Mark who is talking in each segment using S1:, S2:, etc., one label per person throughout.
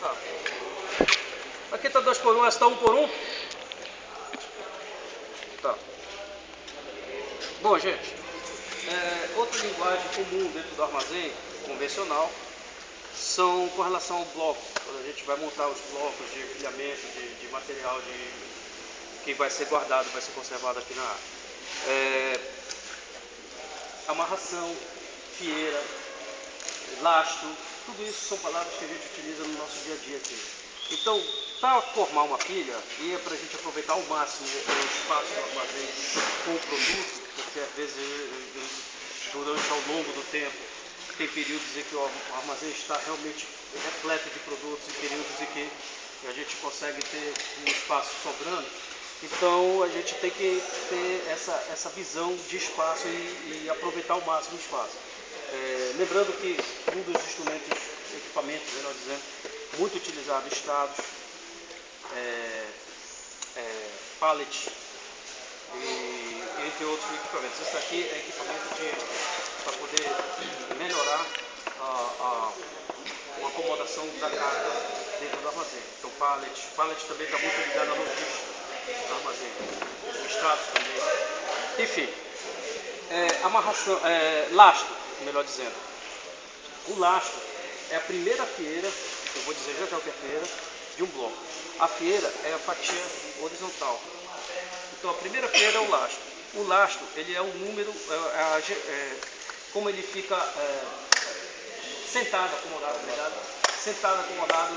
S1: Tá. Aqui tá 2 por 1, essa tá 1 por 1. Tá. Bom, gente, outra linguagem comum dentro do armazém convencional são com relação ao bloco. Quando a gente vai montar os blocos de empilhamento, de material que vai ser guardado, vai ser conservado aqui na área. Amarração, fieira, lastro, tudo isso são palavras que a gente utiliza no nosso dia a dia aqui. Então, para formar uma pilha, e é para a gente aproveitar ao máximo o espaço do armazém com o produto, porque às vezes durante ao longo do tempo tem períodos em que o armazém está realmente repleto de produtos e períodos em que a gente consegue ter um espaço sobrando. Então a gente tem que ter essa visão de espaço e aproveitar ao máximo o espaço. Lembrando que um dos instrumentos, equipamentos, melhor dizendo, muito utilizado, estados, pallet e entre outros equipamentos. Esse daqui é equipamento para poder melhorar uma acomodação da carga dentro do armazém. Então pallet também está muito ligado à logística do armazém, o estados também. Enfim, amarração, lastro, melhor dizendo. O lastro é a primeira fieira, eu vou dizer já que é a fieira, de um bloco. A fieira é a fatia horizontal. Então a primeira fieira é o lastro. O lastro, ele é um número, como ele fica sentado, acomodado, sentado, acomodado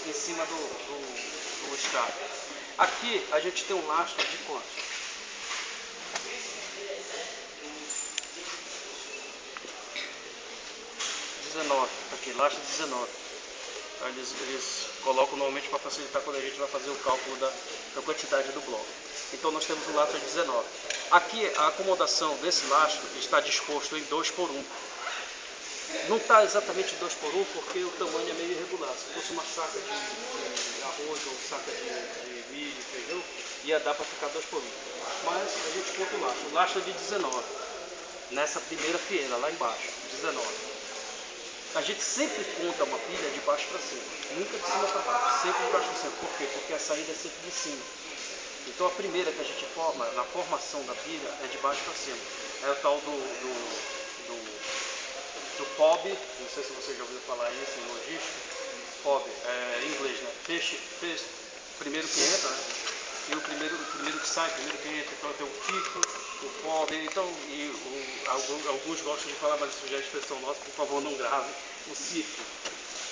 S1: em cima do estado. Aqui a gente tem um lastro de quanto? 19, aqui, lastro 19. Eles colocam normalmente para facilitar quando a gente vai fazer o cálculo da quantidade do bloco. Então nós temos um lastro de 19. Aqui a acomodação desse lastro está disposto em 2 por 1. Não está exatamente 2 por 1 porque o tamanho é meio irregular. Se fosse uma saca de arroz ou saca de milho, feijão, ia dar para ficar 2 por 1. Mas a gente conta o lastro. O lastro é de 19. Nessa primeira fileira, lá embaixo, 19. A gente sempre conta uma pilha de baixo para cima, nunca de cima para baixo, sempre de baixo para cima. Por quê? Porque a saída é sempre de cima. Então a primeira que a gente forma, na formação da pilha, é de baixo para cima. É o tal do POB, não sei se você já ouviu falar isso em logística. POB, em inglês, né? Peixe, primeiro que entra, né? E o primeiro que sai, primeiro que entra. Então tem o pico, o POB, então, alguns gostam de falar, mas isso já é expressão nossa, por favor não grave, o ciclo.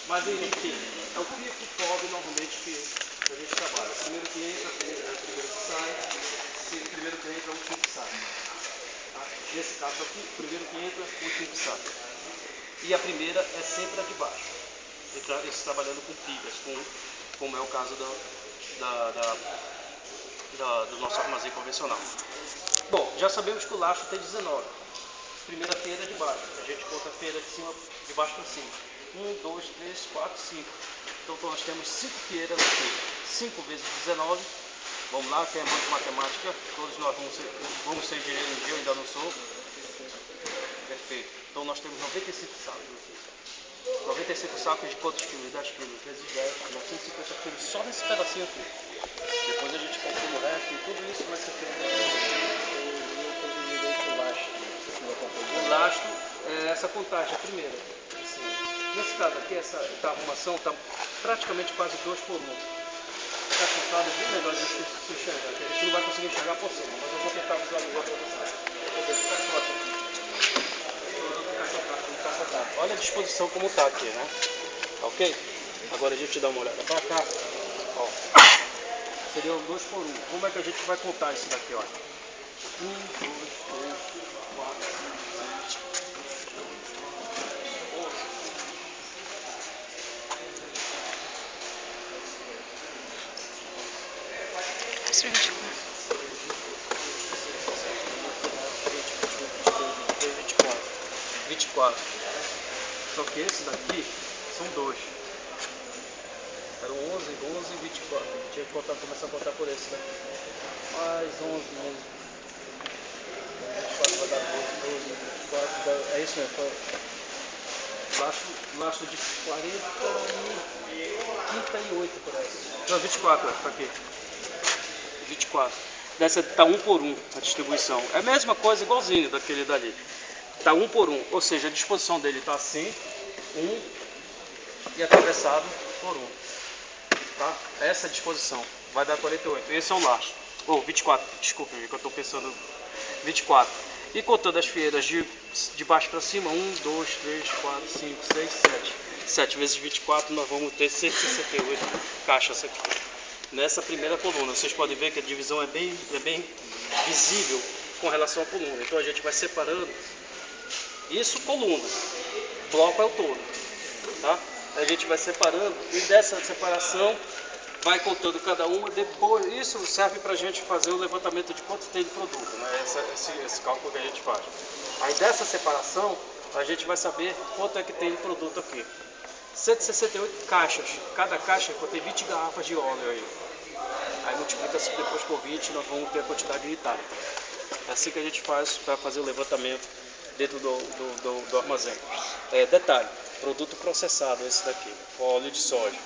S1: Mas enfim, é o pico, o POB normalmente que a gente trabalha. Primeiro que entra, primeiro que sai, primeiro que entra, último que sai. Tá? Nesse caso aqui, primeiro que entra, último que sai. E a primeira é sempre a de baixo. Isso trabalhando com pilhas, como é o caso do nosso armazém convencional. Bom, já sabemos que o lastro tem 19. Primeira feira de baixo. A gente conta a feira de baixo para cima. 1, 2, 3, 4, 5. Então nós temos 5 fieiras aqui. 5 vezes 19. Vamos lá, quem é bom de matemática? Todos nós vamos ser engenheiros um dia, eu ainda não sou. Perfeito. Então nós temos 95 sacos aqui. 95 sacos de quantos quilos? 10 quilos, vezes 10, 950 quilos só nesse pedacinho aqui. Depois a gente calcula o resto e tudo isso vai ser feito o lastro. Essa contagem, a primeira. Assim, nesse caso aqui, essa arrumação está praticamente quase 2 por 1. Está contado bem melhor de se enxergar, que a gente não vai conseguir enxergar por cima, mas eu vou tentar visualizar para vocês. Olha a disposição como está aqui, né? Ok? Agora a gente dá uma olhada para cá. Ó. Seria o 2 por 1. Como é que a gente vai contar isso daqui, ó? 1, 2, 3, 4, 5, 24. Só que esse daqui são 2. Eram 11, 24. Tinha que começar a contar por esse daqui. Mais 11, 24 vai dar 12, 24. É isso mesmo. Lastro de 38 por aí. Não, 24, tá aqui. 24. Dessa tá 1 por 1 a distribuição. É a mesma coisa, igualzinho daquele dali. Tá 1 por 1, ou seja, a disposição dele tá assim, 1 e atravessado por 1. Tá? Essa disposição vai dar 48. Esse é o lastro. Ou 24, desculpa, que eu estou pensando 24. E contando as fieiras de baixo para cima, 1, 2, 3, 4, 5, 6, 7. 7 vezes 24, nós vamos ter 168 caixas aqui. Nessa primeira coluna, vocês podem ver que a divisão é bem visível com relação à coluna. Então a gente vai separando. Isso coluna, bloco é o todo. Tá? A gente vai separando e dessa separação vai contando cada uma. Depois, isso serve para a gente fazer o levantamento de quanto tem de produto, né? Esse cálculo que a gente faz. Aí dessa separação a gente vai saber quanto é que tem de produto aqui. 168 caixas, cada caixa contém 20 garrafas de óleo aí. Aí multiplica-se depois por 20, nós vamos ter a quantidade unitária. É assim que a gente faz para fazer o levantamento dentro do armazém. Detalhe, produto processado esse daqui, óleo de soja.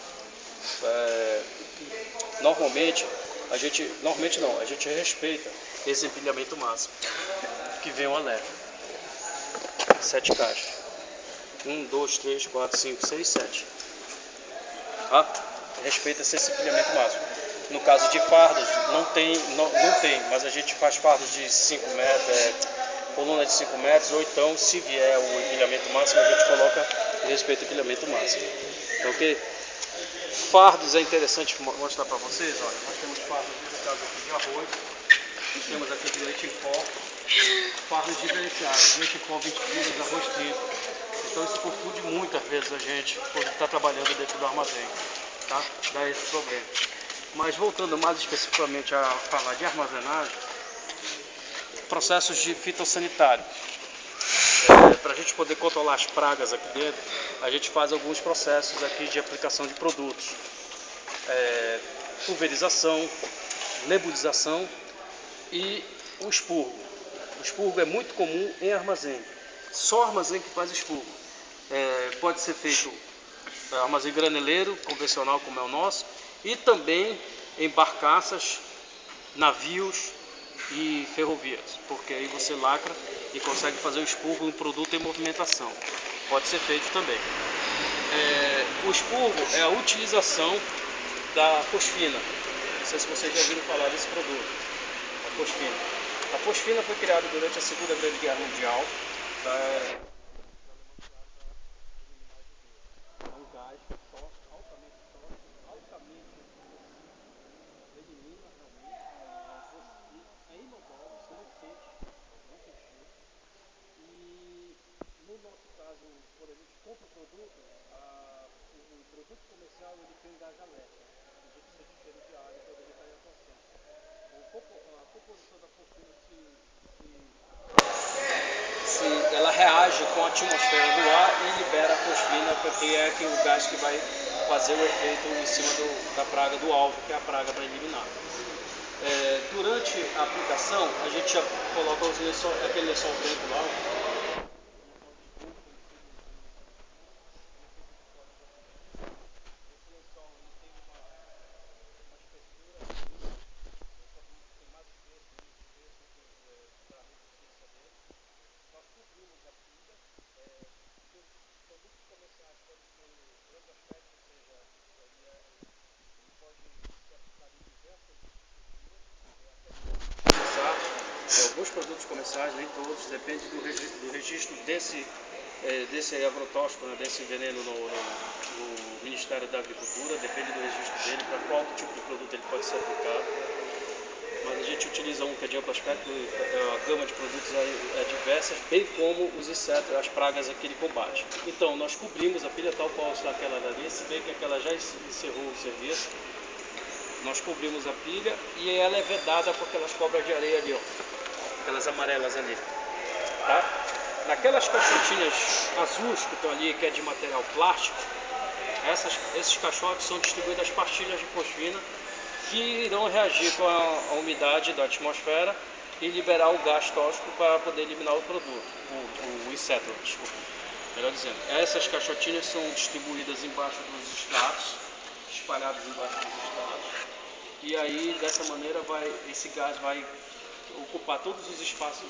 S1: Normalmente a gente respeita esse empilhamento máximo, que vem uma leva. 7 caixas. 1, 2, 3, 4, 5, 6, 7. Respeita-se esse empilhamento máximo. No caso de fardos, não tem, mas a gente faz fardos de 5 metros, coluna de 5 metros, ou então, se vier o empilhamento máximo, a gente coloca e respeita o empilhamento máximo. Ok? Fardos é interessante mostrar para vocês. Olha, nós temos fardos nesse caso aqui de arroz, temos aqui de leite em pó, fardos diferenciados, leite em pó 20 kg, arroz 30. Então isso confunde muitas vezes a gente quando está trabalhando dentro do armazém, tá? Dá esse problema. Mas voltando mais especificamente a falar de armazenagem, processos de fitossanitário. Para a gente poder controlar as pragas aqui dentro, a gente faz alguns processos aqui de aplicação de produtos. Pulverização, nebulização e o expurgo. O expurgo é muito comum em armazém. Só armazém que faz expurgo. Pode ser feito armazém graneleiro, convencional como é o nosso, e também em barcaças, navios e ferrovias, porque aí você lacra e consegue fazer o expurgo de um produto em movimentação. Pode ser feito também. O expurgo é a utilização da fosfina. Não sei se vocês já ouviram falar desse produto, a fosfina. A fosfina foi criada durante a Segunda Grande Guerra Mundial. É um gás altamente elimina realmente, é inodoro, você não sente cheiro. E no nosso caso, quando a gente compra o produto, o produto comercial ele tem um gás alérgico. A gente sente cheiro de água quando ele está em atuação. A composição da fosfina se ela reage com a atmosfera do ar e libera a fosfina, porque é que o gás que vai fazer o efeito em cima da praga do alvo, que é a praga para eliminar. Durante a aplicação, a gente já coloca aquele lençol branco lá. Esse lençol ele tem uma espessura, tem mais espesso, menos espesso, para a resistência dele. Nós cobrimos a pilha, porque os produtos comerciais podem ter grandes aspectos, ou seja, ele pode ser aplicado em diversas alguns produtos comerciais, nem todos, depende do registro desse agrotóxico, né, desse veneno no Ministério da Agricultura, depende do registro dele, para qual tipo de produto ele pode ser aplicado. Mas a gente utiliza um que é de amplo aspecto, a gama de produtos é diversa, bem como os insetos, as pragas aqui de combate. Então, nós cobrimos a pilha tal qual está aquela dali, se bem que aquela já encerrou o serviço. Nós cobrimos a pilha e ela é vedada com aquelas cobras de areia ali, ó, aquelas amarelas ali, tá? Naquelas caixotinhas azuis que estão ali, que é de material plástico, esses caixotes são distribuídas as pastilhas de fosfina que irão reagir com a umidade da atmosfera e liberar o gás tóxico para poder eliminar o produto, o inseto, desculpa. Melhor dizendo, essas caixotinhas são distribuídas embaixo dos estratos, espalhadas embaixo dos estratos, e aí dessa maneira esse gás vai ocupar todos os espaços,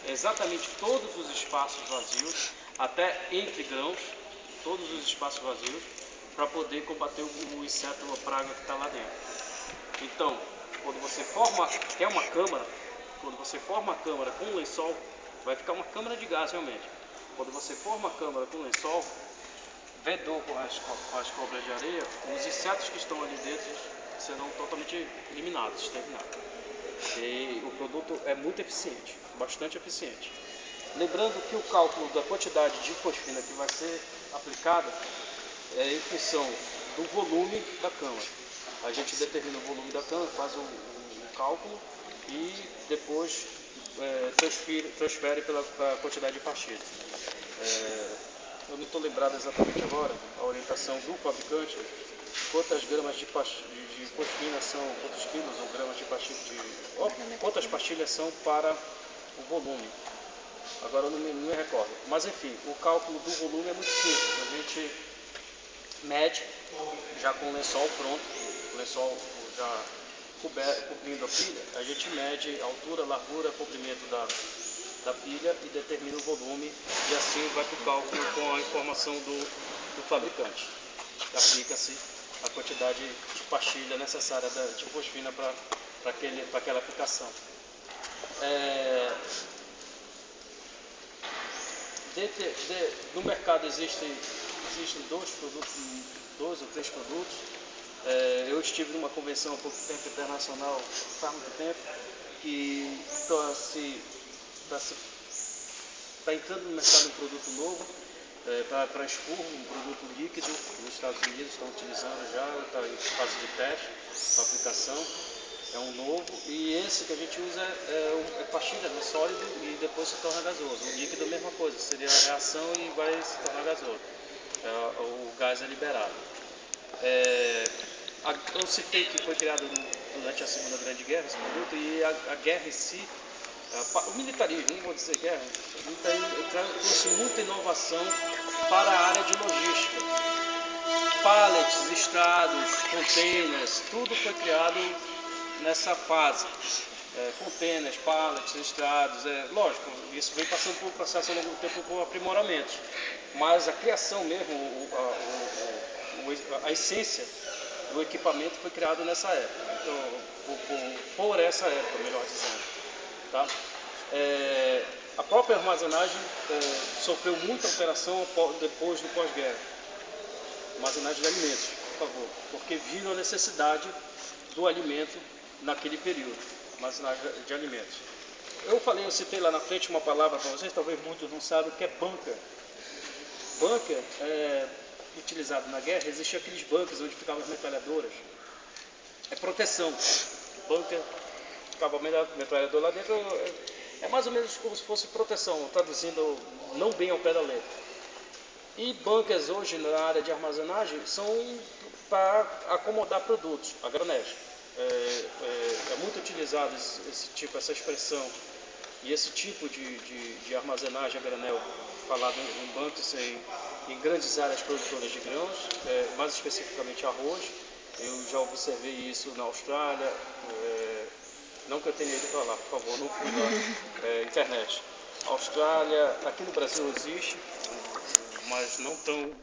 S1: exatamente todos os espaços vazios, até entre grãos, todos os espaços vazios, para poder combater o inseto ou a praga que está lá dentro. Então, quando você forma, quer uma câmara, quando você forma a câmara com lençol, vai ficar uma câmara de gás realmente. Quando você forma a câmara com lençol, vedou com as cobras de areia, os insetos que estão ali dentro serão totalmente eliminados, exterminados. E o produto é muito eficiente, bastante eficiente. Lembrando que o cálculo da quantidade de fosfina que vai ser aplicada é em função do volume da câmara. A gente determina o volume da câmara, faz o cálculo e depois transfere pela quantidade de pastilhas. Eu não estou lembrado exatamente agora a orientação do fabricante, quantas gramas de fosfina são, quantos quilos ou gramas de pastilha, quantas pastilhas são para o volume. Agora eu não me recordo. Mas enfim, o cálculo do volume é muito simples. A gente mede já com o lençol pronto, o lençol já cobrindo a pilha, a gente mede a altura, largura, comprimento da pilha e determina o volume, e assim vai para o cálculo com a informação do fabricante. Aplica-se a quantidade de pastilha necessária de fosfina para aquela aplicação. No mercado existem dois ou três produtos. Eu estive numa convenção há pouco tempo internacional, faz muito tempo, que está entrando no mercado um produto novo para espurro, um produto líquido. Nos Estados Unidos estão utilizando já, está em fase de teste para aplicação. É um novo, e esse que a gente usa é pastilha, é sólido e depois se torna gasoso. O líquido é a mesma coisa, seria a reação e vai se tornar gasoso. O gás é liberado. Eu citei que foi criado durante a Segunda Grande Guerra esse produto, e a guerra em si, o militarismo, não vou dizer guerra, o militarismo trouxe muita inovação para a área de logística. Pallets, estrados, containers, tudo foi criado nessa fase. Containers, pallets, estrados, lógico, isso vem passando por um processo ao longo do tempo com aprimoramentos, mas a criação mesmo, a essência do equipamento foi criado nessa época, então, por essa época, melhor dizendo. Tá? A própria armazenagem sofreu muita alteração depois do pós-guerra. Armazenagem de alimentos, por favor, porque viram a necessidade do alimento naquele período, armazenagem de alimentos. Eu citei lá na frente uma palavra para vocês, talvez muitos não saibam, que é bunker. Bunker utilizado na guerra, existiam aqueles bunkers onde ficavam as metralhadoras. É proteção. Bunker, ficava a metralhadora lá dentro, é mais ou menos como se fosse proteção, traduzindo não bem ao pé da letra. E bunkers hoje na área de armazenagem são para acomodar produtos a granel. É muito utilizado essa expressão e esse tipo de armazenagem a granel, falado em bunkers em grandes áreas produtoras de grãos, mais especificamente arroz. Eu já observei isso na Austrália, não que eu tenha ido para lá, por favor, não fui na internet. Austrália, aqui no Brasil existe, mas não tão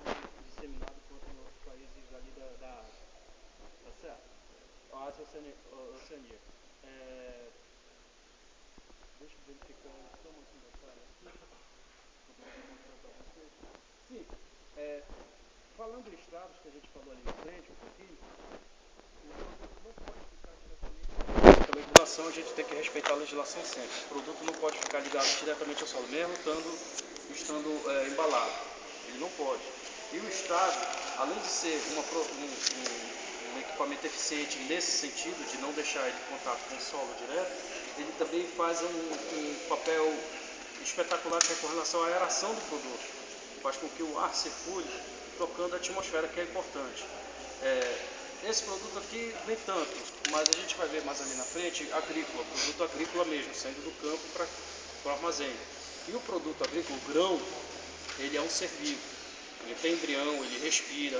S1: disseminado quanto em outros países ali da Ásia. Tá certo? A Ásia Oceania. Deixa eu verificar a soma aqui da tela aqui, para poder mostrar para vocês. Sim, falando em estrados, que a gente falou ali na frente um pouquinho, o produto não pode ficar diretamente. Pela legislação, a gente tem que respeitar a legislação sempre. O produto não pode ficar ligado diretamente ao solo, mesmo estando embalado. Ele não pode. E o estrado, além de ser um equipamento eficiente nesse sentido, de não deixar ele em contato com o solo direto, ele também faz um papel espetacular com relação à aeração do produto. Faz com que o ar circule tocando a atmosfera, que é importante. Esse produto aqui, nem tanto, mas a gente vai ver mais ali na frente, agrícola, produto agrícola mesmo, saindo do campo para o armazém. E o produto agrícola, o grão, ele é um ser vivo. Ele tem embrião, ele respira,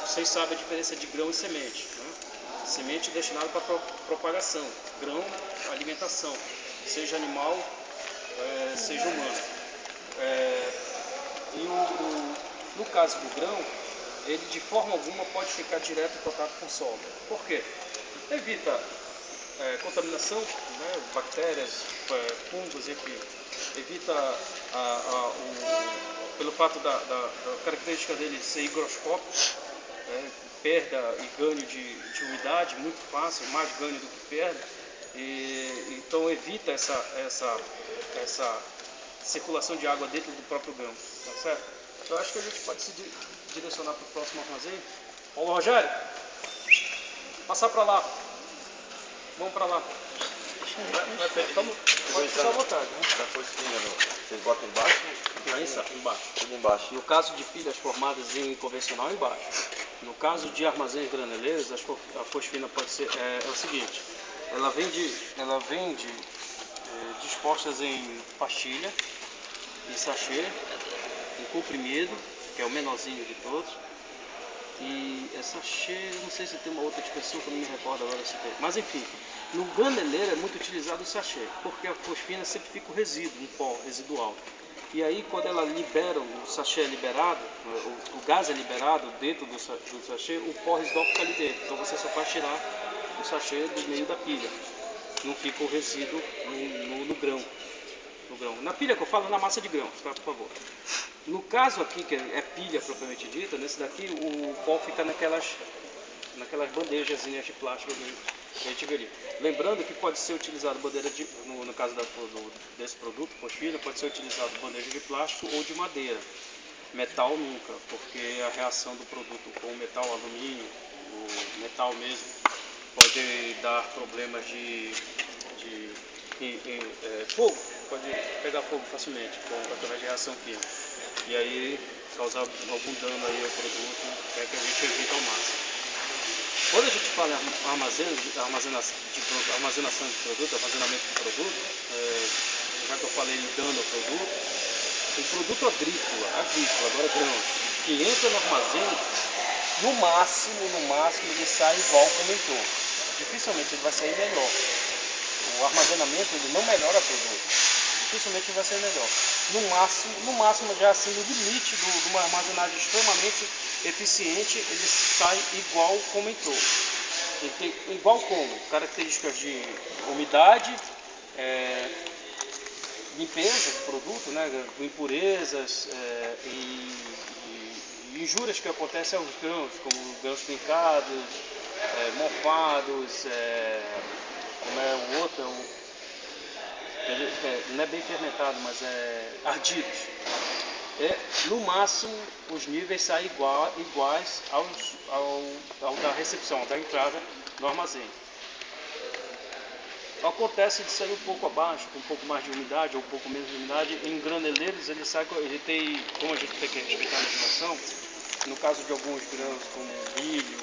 S1: vocês sabem a diferença de grão e semente, né? Semente destinada para propagação, grão, alimentação, seja animal, seja humano. No caso do grão, ele de forma alguma pode ficar direto em contato com o solo. Por quê? Evita contaminação, né, bactérias, fungos, enfim. Evita pelo fato da característica dele de ser higroscópico, perda e ganho de umidade muito fácil, mais ganho do que perda, então evita essa circulação de água dentro do próprio grão, tá certo? Então acho que a gente pode se direcionar para o próximo armazém. Paulo Rogério, passar para lá, vamos para lá. Pode ficar à vontade, né?
S2: Vocês botam embaixo?
S1: Embaixo.
S2: Tudo embaixo.
S1: No caso de pilhas formadas em convencional, embaixo. No caso de armazéns graneleiros, a fosfina pode ser é o seguinte: ela vende dispostas em pastilha, em sachê, em comprimido, que é o menorzinho de todos. E sachê, não sei se tem uma outra dispersão que eu não me recordo agora se tem. Mas enfim, no graneleiro é muito utilizado o sachê, porque a fosfina sempre fica o resíduo, um pó residual. E aí quando ela libera, o sachê é liberado, o gás é liberado dentro do sachê, o pó residual fica ali dentro. Então você só faz tirar o sachê do meio da pilha. Não fica o resíduo no grão. Na pilha que eu falo, na massa de grão, tá, por favor. No caso aqui, que é pilha propriamente dita, nesse daqui o pó fica naquelas bandejazinhas de plástico que a gente vê ali. Lembrando que pode ser utilizado bandeira no caso desse produto, fosfina, pode ser utilizado bandeja de plástico ou de madeira. Metal nunca, porque a reação do produto com o metal, alumínio, o metal mesmo, pode dar problemas de fogo, pode pegar fogo facilmente através de reação química. E aí causar algum dano aí ao produto, que é que a gente evita ao máximo. Quando a gente fala em armazenação de produto, armazenamento de produto, já que eu falei em dano ao produto, o produto agrícola, agora grãos, que entra no armazém, no máximo ele sai igual como entrou. Dificilmente ele vai sair melhor. O armazenamento ele não melhora o produto. Dificilmente ele vai sair melhor. No máximo já assim, no limite de uma armazenagem extremamente eficiente, ele sai igual como entrou. Igual como? Características de umidade, limpeza do produto, né, impurezas e injúrias que acontecem aos grãos, como grãos trincados, mofados, como é o outro, não é bem fermentado, mas é ardidos. No máximo os níveis saem iguais ao da recepção, da entrada no armazém. Acontece de sair um pouco abaixo, com um pouco mais de umidade ou um pouco menos de umidade. Em graneleiros ele tem, como a gente tem que respeitar a legislação, no caso de alguns grãos como milho,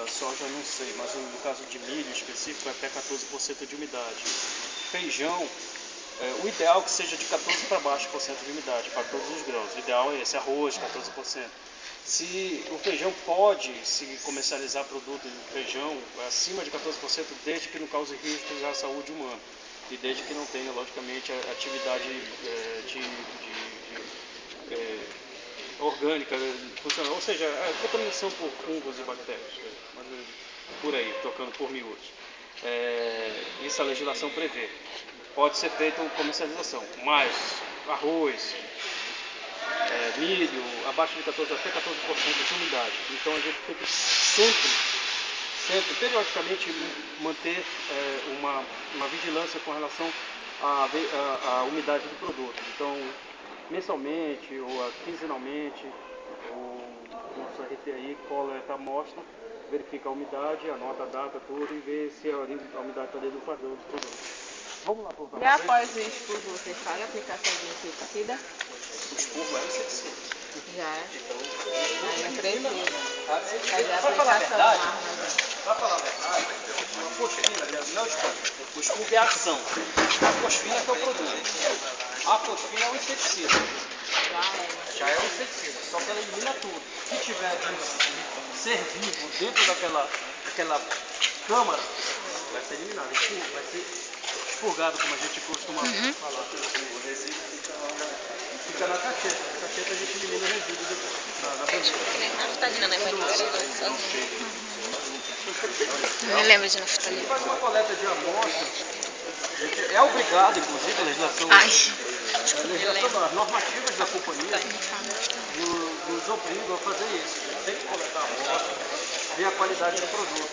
S1: soja não sei, mas no caso de milho específico é até 14% de umidade. Feijão, o ideal é que seja de 14% para baixo de umidade para todos os grãos. O ideal é esse, arroz 14%. Se o feijão pode se comercializar produto de feijão acima de 14%, desde que não cause risco à saúde humana e desde que não tenha, logicamente, atividade orgânica funcional, ou seja, contaminação por fungos e bactérias, por aí, tocando por miúdos. Isso a legislação prevê. Pode ser feita comercialização, mas arroz, milho, abaixo de até 14% de umidade. Então a gente tem que sempre, periodicamente, manter uma vigilância com relação à umidade do produto. Então, mensalmente ou quinzenalmente, o nosso RT aí coleta a amostra, verifica a umidade, anota a data, tudo, e vê se a umidade está dentro do padrão do produto. Vamos lá, por favor.
S3: E após o expurgo, você faz a aplicação de inseticida?
S1: O expurgo é inseticida.
S3: Já é?
S1: Então,
S3: Aí não precisa fazer a
S1: pra falar a
S3: aplicação
S1: verdade,
S3: no armazém.
S1: Pra falar a verdade, a fosfina, não é o expurgo. O expurgo é a ação. A fosfina que é o produto. A fosfina é um inseticida. Já é um
S3: inseticida.
S1: inseticida, só que ela elimina tudo. Se tiver de ser vivo dentro daquela câmara, vai ser eliminado, vai ser expurgado, como a gente costuma falar. O resíduo fica na cacheta. Na cacheta a gente elimina o resíduo na bandeira.
S3: Naftalina, né? Não me lembro de naftalina.
S1: Faz uma coleta de amostras. É obrigado, inclusive, a legislação, as normativas da companhia nos obrigam a fazer isso. A gente tem que coletar a amostra, ver a qualidade do produto.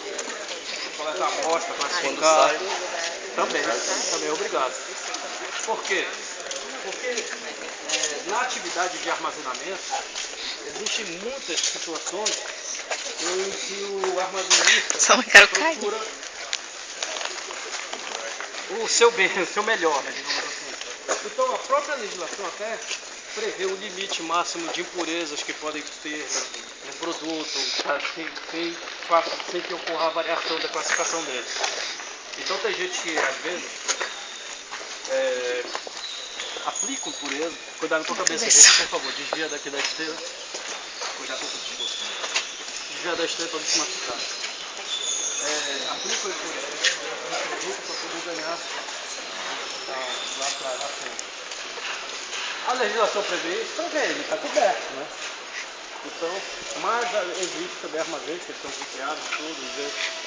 S1: Coletar a amostra, classificar. Também é obrigado. Por quê? Porque na atividade de armazenamento existem muitas situações em que o armazenista procura o seu bem, o seu melhor, né, digamos assim. Então a própria legislação até prevê o limite máximo de impurezas que podem ter no produto, sem que ocorra a variação da classificação dele. Então tem gente que às vezes aplica impureza. Cuidado com a cabeça, gente, por favor, desvia daqui da esteira. Cuidado com o pescoço. Desvia da esteira para não se machucar. Aplica impureza no produto para poder ganhar lá atrás, na frente. A legislação prevê isso, ele está coberto, né? Então, mas existe também armazéns que são bloqueados, tudo,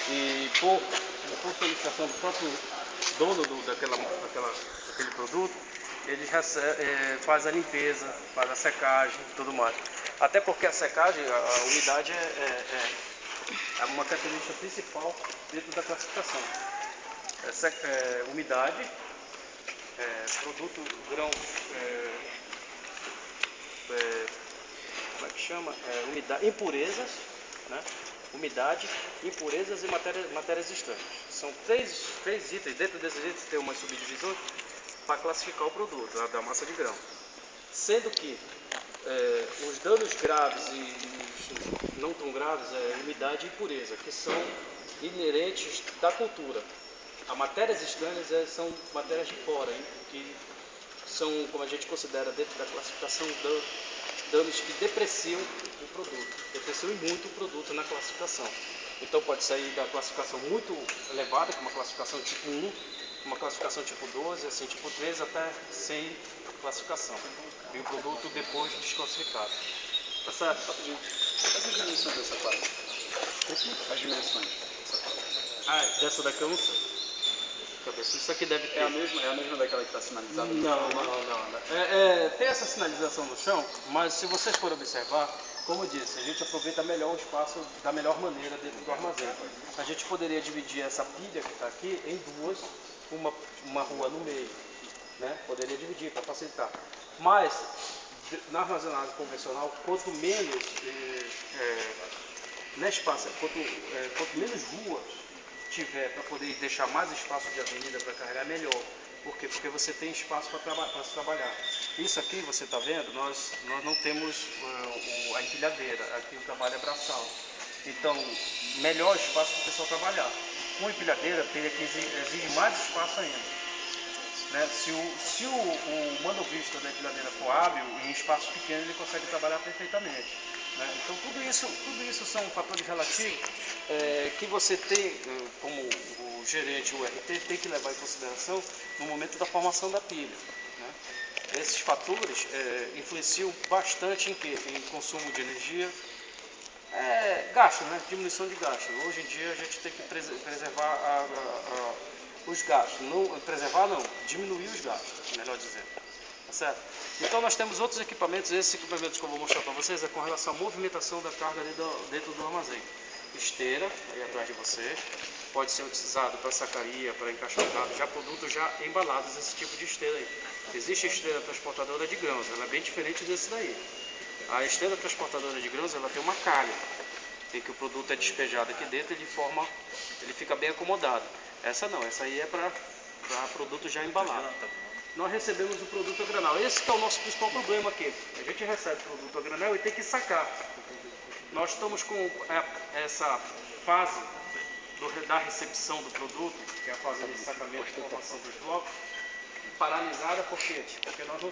S1: e por solicitação do próprio dono daquele produto, ele faz a limpeza, faz a secagem e tudo mais. Até porque a secagem, a umidade é uma característica principal dentro da classificação. Umidade, produto, grãos, como é que chama? Impurezas, né? Umidade, impurezas e matérias estranhas. São três itens. Dentro desses itens tem uma subdivisão para classificar o produto da massa de grão. Sendo que os danos graves e os não tão graves é umidade e impureza, que são inerentes da cultura. As matérias estranhas são matérias de fora, que são, como a gente considera dentro da classificação, danos que depreciam o produto, depreciam muito o produto na classificação. Então pode sair da classificação muito elevada, como uma classificação tipo 1, uma classificação tipo 12, assim, tipo 13, até sem classificação. E o produto depois desclassificado. Tá certo? Rapidinho. Quais as dimensões dessa placa? As dimensões dessa placa? Dessa daqui eu não sei. Cabeça. Isso aqui deve ter. É a mesma daquela que está sinalizada? Não. Tem essa sinalização no chão, mas se vocês forem observar, como eu disse, a gente aproveita melhor o espaço da melhor maneira dentro do armazém. A gente poderia dividir essa pilha que está aqui em duas, uma rua no meio, né? Poderia dividir para facilitar. Mas na armazenagem convencional, quanto menos quanto menos ruas tiver para poder deixar mais espaço de avenida para carregar, melhor. Por quê? Porque você tem espaço para se trabalhar. Isso aqui, você está vendo, nós não temos a empilhadeira. Aqui o trabalho é braçal. Então, melhor espaço para o pessoal trabalhar. Uma empilhadeira exige mais espaço ainda. Né? Se o manovista da empilhadeira for hábil, em espaços pequenos ele consegue trabalhar perfeitamente. Né? Então tudo isso são fatores relativos que você tem, como o gerente, o RT, tem que levar em consideração no momento da formação da pilha. Né? Esses fatores influenciam bastante em consumo de energia, gasto, né? Diminuição de gasto. Hoje em dia a gente tem que preservar os gastos. Diminuir os gastos, melhor dizendo. Tá certo? Então nós temos outros equipamentos, esses equipamentos que eu vou mostrar para vocês é com relação à movimentação da carga dentro do armazém. Esteira, aí atrás de você, pode ser utilizado para sacaria, para encaixotado, já produtos já embalados, esse tipo de esteira aí. Existe esteira transportadora de grãos, ela é bem diferente desse daí. A esteira transportadora de grãos, ela tem uma calha, em que o produto é despejado aqui dentro, ele fica bem acomodado. Essa não, essa aí é para produto já embalado. Nós recebemos o produto a granel. Esse que é o nosso principal problema aqui. A gente recebe o produto a granel e tem que sacar. Nós estamos com essa fase da recepção do produto, que é a fase de sacamento e formação dos blocos, paralisada, por quê? Porque nós não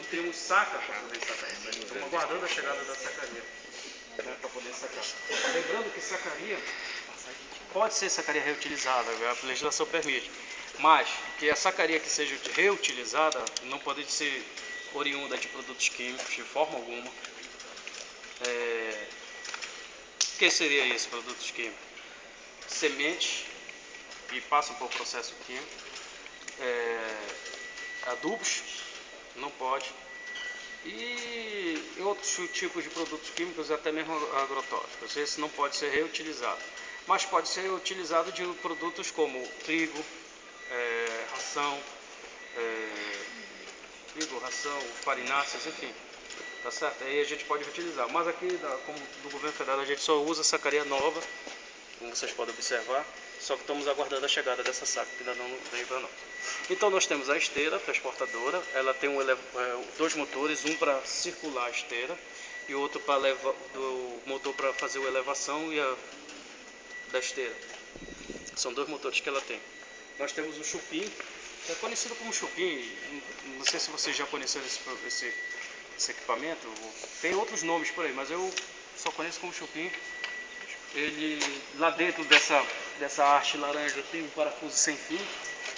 S1: temos saca para poder sacar isso aí. Estamos aguardando a chegada da sacaria, né, para poder sacar. Lembrando que sacaria pode ser sacaria reutilizada, a legislação permite, mas que a sacaria que seja reutilizada não pode ser oriunda de produtos químicos de forma alguma. O que seria isso, produtos químicos? Sementes que passam por processo químico, adubos, não pode, e outros tipos de produtos químicos, até mesmo agrotóxicos. Esse não pode ser reutilizado, mas pode ser utilizado de produtos como trigo, ração, farináceas, enfim, tá certo? Aí a gente pode utilizar, mas aqui, como do governo federal, a gente só usa sacaria nova, como vocês podem observar, só que estamos aguardando a chegada dessa saca, que ainda não veio para nós. Então nós temos a esteira transportadora, ela tem dois motores, um para circular a esteira e outro para levar do motor para fazer a elevação da esteira. São dois motores que ela tem. Nós temos o chupim, que é conhecido como chupim, não sei se vocês já conheceram esse equipamento, tem outros nomes por aí, mas eu só conheço como chupim. Ele, lá dentro dessa haste laranja, tem um parafuso sem fio.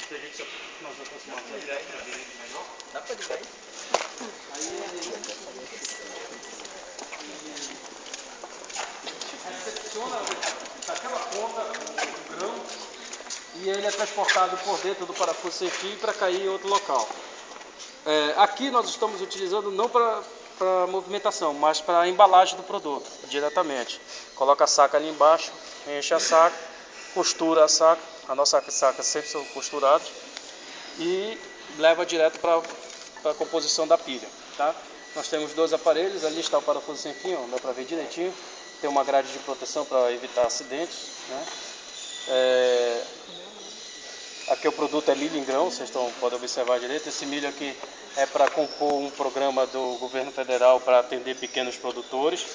S1: Se a gente nós aproximarmos aí,
S2: Dá pra ligar aí?
S1: Recepciona daquela ponta o grão e ele é transportado por dentro do parafuso sem fio para cair em outro local. Aqui nós estamos utilizando não para movimentação, mas para a embalagem do produto diretamente. Coloca a saca ali embaixo, enche a saca, costura a saca, a nossa saca sempre são costuradas e leva direto para a composição da pilha, tá? Nós temos dois aparelhos, ali está o parafuso sem fio, dá para ver direitinho, tem uma grade de proteção para evitar acidentes, né? Aqui o produto é milho em grão, vocês podem observar direito. Esse milho aqui é para compor um programa do governo federal para atender pequenos produtores.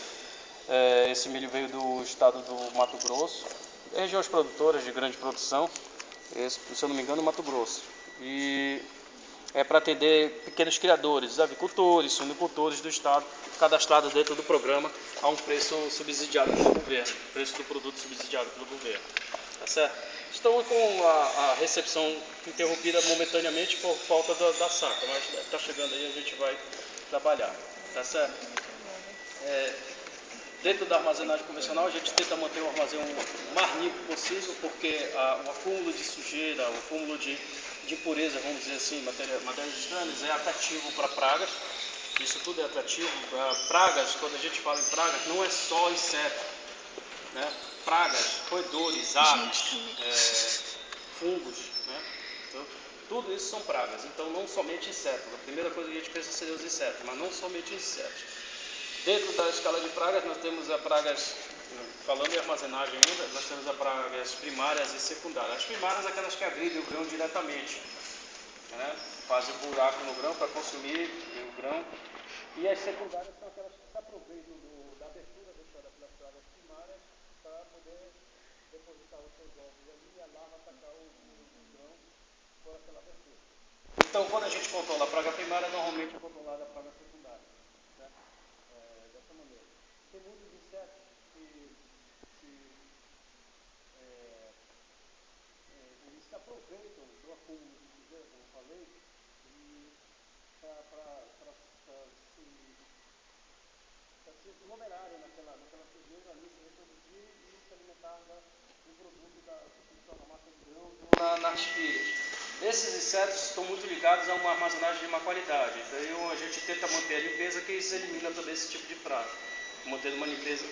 S1: Esse milho veio do estado do Mato Grosso, regiões produtoras de grande produção, se eu não me engano, Mato Grosso. E é para atender pequenos criadores, avicultores, suinocultores do estado, cadastrados dentro do programa a um preço subsidiado pelo governo, preço do produto subsidiado pelo governo. Tá certo? Estão com a recepção interrompida momentaneamente por falta da saca, mas está chegando aí, a gente vai trabalhar. Tá certo? Dentro da armazenagem convencional, a gente tenta manter o armazém o mais limpo possível, porque o acúmulo de sujeira, o acúmulo de impureza, vamos dizer assim, matérias estranhas, é atrativo para pragas. Isso tudo é atrativo. Pragas, quando a gente fala em pragas, não é só inseto, né? Pragas, roedores, aves, fungos, né? Então, tudo isso são pragas. Então, não somente insetos. A primeira coisa que a gente pensa seria os insetos, mas não somente insetos. Dentro da escala de pragas, nós temos as pragas, falando em armazenagem ainda, nós temos as pragas primárias e secundárias. As primárias são aquelas que agridem o grão diretamente, né? Fazem buraco no grão para consumir o grão. E as secundárias são aquelas que se aproveitam da abertura deixada pelas pragas primárias para poder depositar os seus ovos ali e a larva atacar o grão por aquela abertura. Então, quando a gente controla a praga primária, normalmente é controlada a praga secundária, né? Dessa maneira. Tem muitos insetos que eles se aproveitam do acúmulo de sujeira, como eu falei, e para se aglomerarem naquela sujeira ali, se reproduzir e se alimentar do produto que se torna massa de grão nas pilhas. Esses insetos estão muito ligados a uma armazenagem de má qualidade, então a gente tenta manter a limpeza, que isso elimina também esse tipo de praga, mantendo uma limpeza,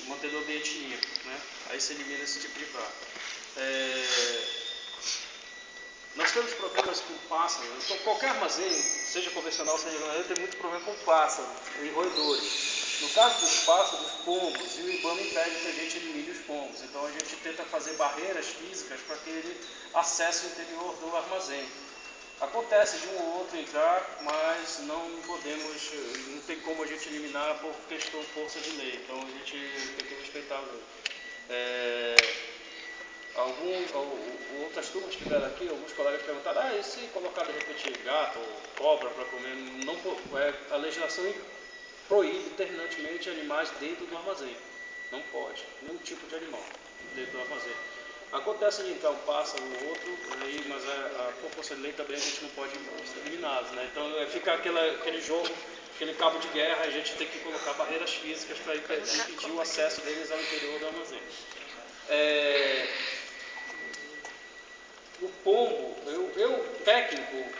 S1: mantendo o ambiente limpo, né? Aí se elimina esse tipo de praga. Nós temos problemas com pássaros. Então, qualquer armazém, seja convencional, seja granel, tem muito problema com pássaros e roedores. No caso dos pássaros, pombos, e o IBAMA impede que a gente elimine os pombos. Então a gente tenta fazer barreiras físicas para que ele acesse o interior do armazém. Acontece de um ou outro entrar, mas não tem como a gente eliminar por questão de força de lei. Então a gente tem que respeitar a lei. Outras turmas que vieram aqui, alguns colegas perguntaram, e se colocar de repente gato ou cobra para comer? Não, a legislação proíbe terminantemente animais dentro do armazém. Não pode, nenhum tipo de animal dentro do armazém. Acontece de entrar um pássaro ou outro, mas por força de lei também a gente não pode exterminá-los, né? Então fica aquele jogo, aquele cabo de guerra, a gente tem que colocar barreiras físicas para impedir o acesso deles ao interior do armazém. O pombo,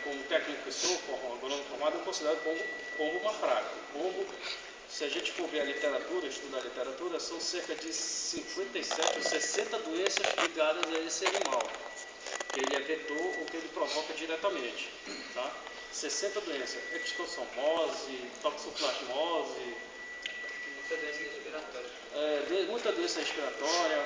S1: como técnico que sou, como agrônomo formado, eu considero o pombo uma praga. O pombo, se a gente for ver a literatura, estudar a literatura, são cerca de 57 ou 60 doenças ligadas a esse animal, que ele é vetor ou que ele provoca diretamente. Tá? 60 doenças, extossomose, toxoplasmose, muita doença respiratória,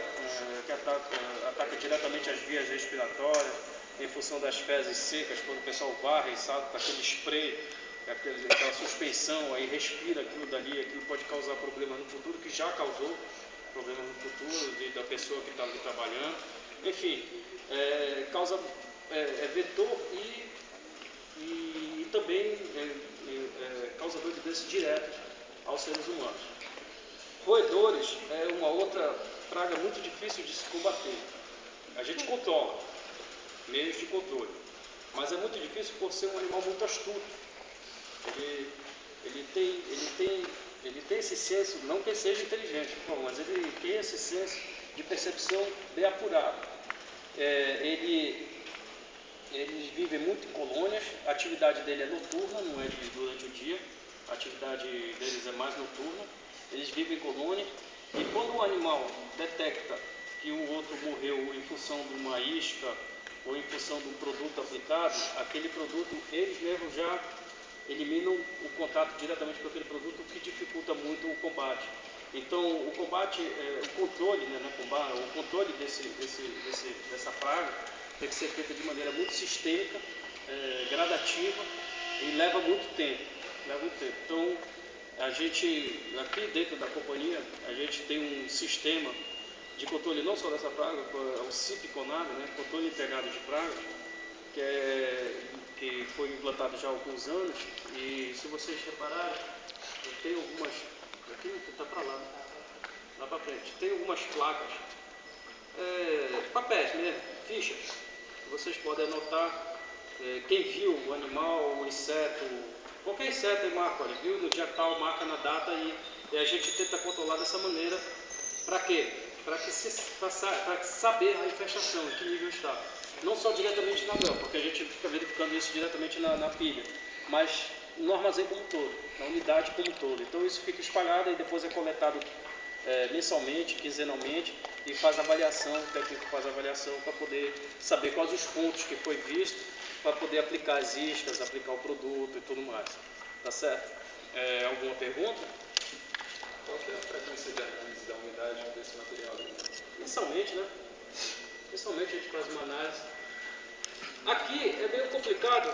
S1: que ataca diretamente as vias respiratórias, em função das fezes secas, quando o pessoal varre, sabe, com aquele spray, aquela suspensão, aí respira aquilo dali, aquilo pode causar problemas no futuro, que já causou problemas no futuro da pessoa que está ali trabalhando. Enfim, é vetor e também causador de doenças diretas aos seres humanos. Roedores é uma outra praga muito difícil de se combater. A gente controla, meios de controle, mas é muito difícil por ser um animal muito astuto. Ele tem esse senso, não que ele seja inteligente, mas ele tem esse senso de percepção bem apurado. Eles vivem muito em colônias, a atividade dele é noturna, não é durante o dia, a atividade deles é mais noturna. Eles vivem em colônia, e quando o animal detecta que o outro morreu em função de uma isca ou em função de um produto aplicado, aquele produto, eles mesmos já eliminam o contato diretamente com aquele produto, o que dificulta muito o combate. Então, o combate, o controle dessa praga tem que ser feito de maneira muito sistêmica, gradativa, e leva muito tempo. Então, a gente, aqui dentro da companhia, a gente tem um sistema de controle não só dessa praga, é o CIP-CONAB, né, controle integrado de pragas, que foi implantado já há alguns anos, e se vocês repararem, tem algumas, aqui está para lá para frente, tem algumas placas, papéis mesmo, fichas, que vocês podem anotar quem viu o animal, o inseto, qualquer inseto marca, olha, viu no dia tal, marca na data, e a gente tenta controlar dessa maneira. Para quê? Para saber a infestação, em que nível está. Não só diretamente na grama, porque a gente fica verificando isso diretamente na pilha, mas no armazém como um todo, na unidade como um todo. Então isso fica espalhado e depois é coletado mensalmente, quinzenalmente, e faz avaliação, o técnico faz avaliação para poder saber quais os pontos que foi visto, para poder aplicar as iscas, aplicar o produto e tudo mais. Tá certo? Alguma pergunta?
S4: Qual que é a frequência de análise da umidade desse material?
S1: Mensalmente, né? Mensalmente a gente faz uma análise. Aqui é meio complicado,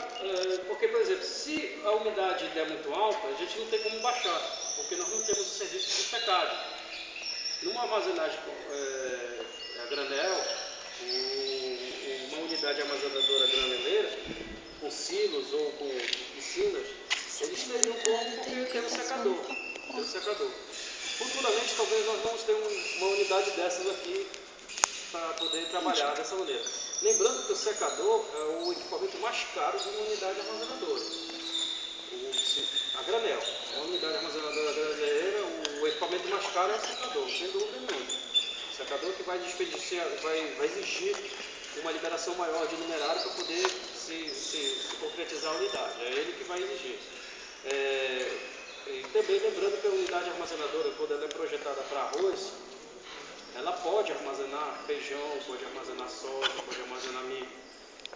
S1: porque, por exemplo, se a umidade der muito alta, a gente não tem como baixar, porque nós não temos o serviço de secagem. Numa armazenagem a granel, uma unidade armazenadora graneleira, com silos ou com piscinas, eles teriam como, porque tem um secador. Futuramente, talvez nós vamos ter uma unidade dessas aqui para poder trabalhar dessa maneira. Lembrando que o secador é o equipamento mais caro de uma unidade armazenadora. A granel, uma unidade armazenadora graneleira, o equipamento mais caro é o secador, sem dúvida nenhuma. O secador que vai exigir uma liberação maior de numerário para poder se concretizar a unidade. É ele que vai exigir. E também lembrando que a unidade armazenadora, quando ela é projetada para arroz, ela pode armazenar feijão, pode armazenar soja, pode armazenar milho,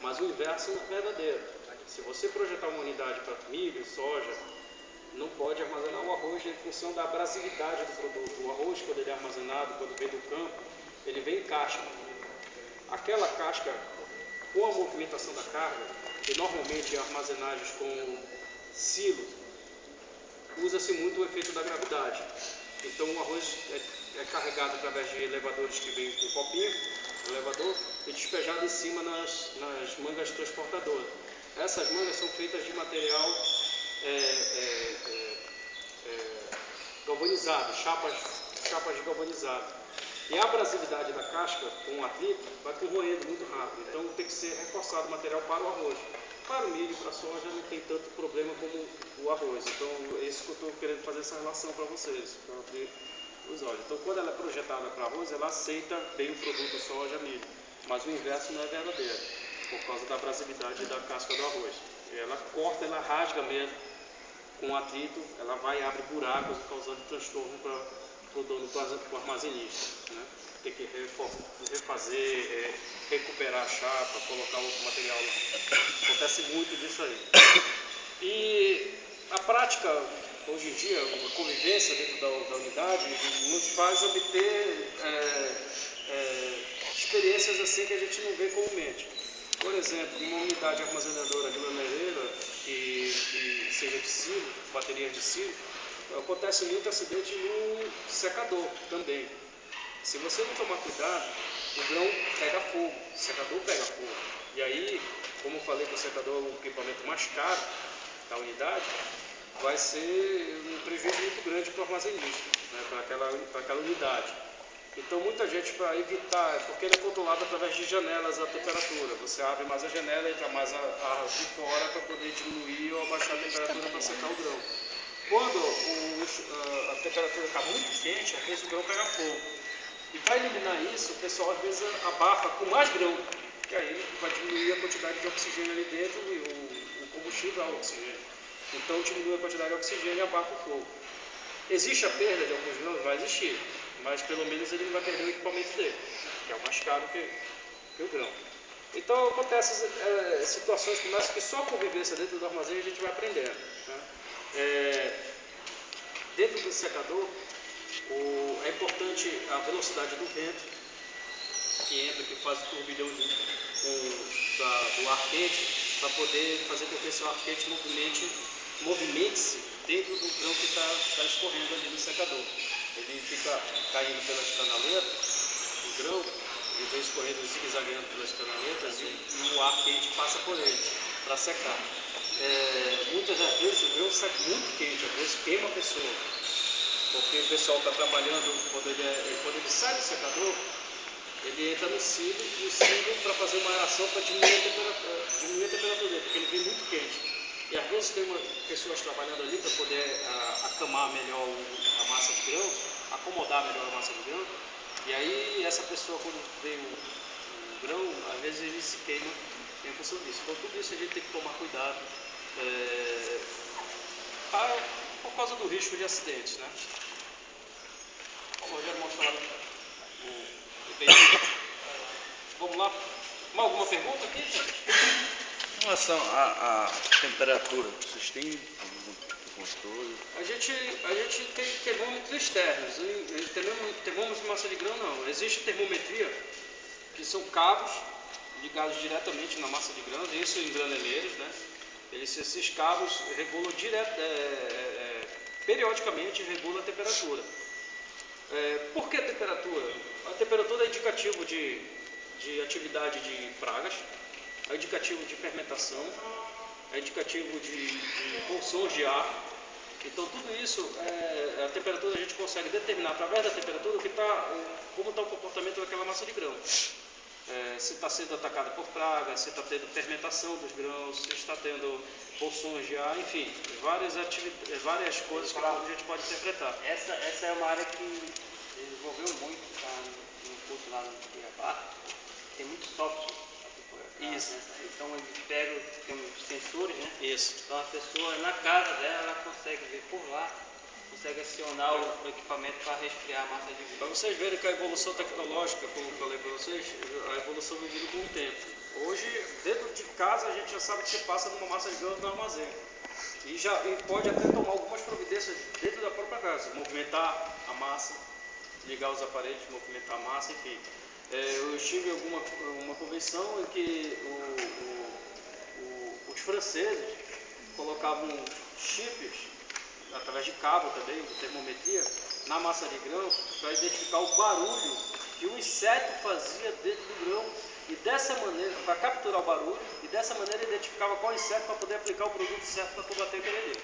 S1: mas o inverso não é verdadeiro. Se você projetar uma unidade para milho, soja, não pode armazenar o arroz em função da abrasividade do produto. O arroz, quando ele é armazenado, quando vem do campo, ele vem em casca. Aquela casca, com a movimentação da carga, que normalmente em armazenagens com silos, usa-se muito o efeito da gravidade. Então o arroz é carregado através de elevadores que vêm com copinho, elevador e despejado em cima nas mangas transportadoras. Essas mangas são feitas de material galvanizado, chapas galvanizadas. E a abrasividade da casca com o atrito vai corroendo muito rápido, então tem que ser reforçado o material para o arroz. Para o milho e para a soja não tem tanto problema como o arroz, então é isso que eu estou querendo fazer essa relação para vocês, para abrir os olhos. Então quando ela é projetada para arroz, ela aceita bem o produto soja, milho, mas o inverso não é verdadeiro, por causa da abrasividade da casca do arroz. Ela corta, ela rasga mesmo, com atrito, ela vai e abre buracos, causando transtorno para o dono, para o armazenista, né? Tem que refazer, recuperar a chapa, colocar outro material lá. Acontece muito disso aí. E a prática, hoje em dia, a convivência dentro da unidade, nos faz obter experiências assim que a gente não vê comumente. Por exemplo, numa unidade armazenadora graneleira, que seja de silo, baterias de silo, acontece muito acidente no secador também. Se você não tomar cuidado, o grão pega fogo, o secador pega fogo. E aí, como eu falei que o secador é o equipamento mais caro da unidade, vai ser um prejuízo muito grande para o armazenista, né, para aquela unidade. Então muita gente, para evitar, porque ele é controlado através de janelas a temperatura. Você abre mais a janela, entra mais ar de fora para poder diminuir ou abaixar a temperatura para secar o grão. Quando a temperatura está muito quente, às vezes o grão pega fogo. E para eliminar isso, o pessoal às vezes abafa com mais grão, que aí vai diminuir a quantidade de oxigênio ali dentro e o combustível é o oxigênio. Então diminui a quantidade de oxigênio e abafa o fogo. Existe a perda de alguns grãos? Vai existir, mas pelo menos ele não vai perder o equipamento dele, que é o mais caro que o grão. Então acontecem situações como essa que só a convivência dentro do armazém a gente vai aprendendo, né? Dentro do secador, é importante a velocidade do vento que entra, que faz o turbilhão do ar quente, para poder fazer com que esse ar quente movimente-se dentro do grão que está escorrendo ali no secador. Ele fica caindo pelas canaletas, o grão, ele vem escorrendo, zigue-zagueando pelas canaletas e o ar quente passa por ele para secar. Muitas das vezes o grão sai muito quente, às vezes queima a pessoa, porque o pessoal está trabalhando, quando ele sai do secador, ele entra no silo, e o silo para fazer uma aeração para diminuir a temperatura dele, porque ele vem muito quente. E às vezes tem pessoas trabalhando ali para poder acamar melhor a massa de grão, acomodar melhor a massa de grão, e aí essa pessoa, quando vê o grão, às vezes ele se queima em função disso. Então tudo isso a gente tem que tomar cuidado por causa do risco de acidentes, né? O Rogério mostrar o veículo. Vamos lá. Mais alguma pergunta aqui, gente?
S2: Em relação à temperatura, vocês têm algum controle?
S1: A gente tem termômetros externos. Termômetros de massa de grão não. Existe termometria, que são cabos ligados diretamente na massa de grãos, isso em graneleiros, né? Esses cabos regulam periodicamente regulam a temperatura. Por que a temperatura? A temperatura é indicativo de atividade de pragas, é indicativo de fermentação, é indicativo de pulsões de ar. Então tudo isso, a temperatura a gente consegue determinar através da temperatura como está o comportamento daquela massa de grão. Se está sendo atacada por pragas, se está tendo fermentação dos grãos, se está tendo pulsões de ar, enfim, várias coisas que a gente pode interpretar.
S5: Essa é uma área que desenvolveu muito, tá, no curso lá no Cuiabá. Tem muito software para topografar.
S1: Isso.
S5: Então eles pegam, tem uns sensores, né?
S1: Isso.
S5: Então a pessoa na casa dela, ela consegue ver por lá, consegue acionar o equipamento para resfriar a massa de grão.
S1: Para vocês verem que a evolução tecnológica, como eu falei para vocês, a evolução vem vindo com o tempo. Hoje, dentro de casa, a gente já sabe que você passa numa massa de grãos no armazém. E pode até tomar algumas providências dentro da própria casa, movimentar a massa, ligar os aparelhos, movimentar a massa, enfim. Eu estive em uma convenção em que os franceses colocavam chips, através de cabo também, de termometria, na massa de grão para identificar o barulho que o inseto fazia dentro do grão e dessa maneira, para capturar o barulho, e dessa maneira identificava qual inseto para poder aplicar o produto certo para combater aquele ali.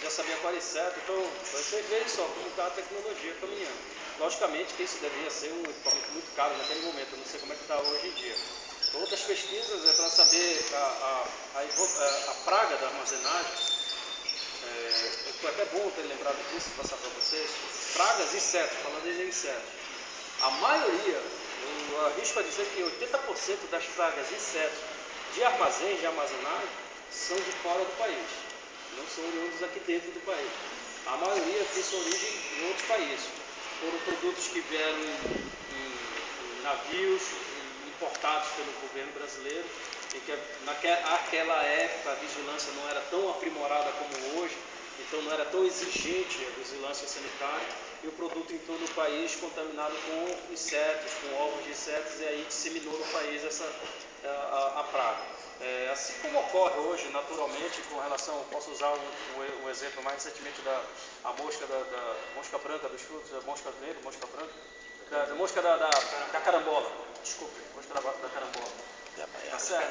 S1: Já sabia qual inseto, então você vê só como está a tecnologia caminhando. Logicamente que isso deveria ser um equipamento muito caro naquele momento, eu não sei como é que está hoje em dia. Outras pesquisas é para saber a praga da armazenagem. Foi até bom ter lembrado disso, passar para vocês. Pragas e insetos, falando em insetos. A maioria, eu arrisco a dizer que 80% das pragas e insetos de armazém, de armazenagem, são de fora do país. Não são oriundos aqui dentro do país. A maioria tem sua origem em outros países. Foram produtos que vieram em navios importados pelo governo brasileiro, em que naquela época a vigilância não era tão aprimorada como hoje, então não era tão exigente a vigilância sanitária, e o produto entrou no país contaminado com insetos, com ovos de insetos, e aí disseminou no país a praga. Assim como ocorre hoje naturalmente com relação, posso usar o exemplo mais recentemente da mosca branca dos frutos, da mosca negra, mosca branca, da mosca da carambola, desculpe, mosca da carambola. Tá certo?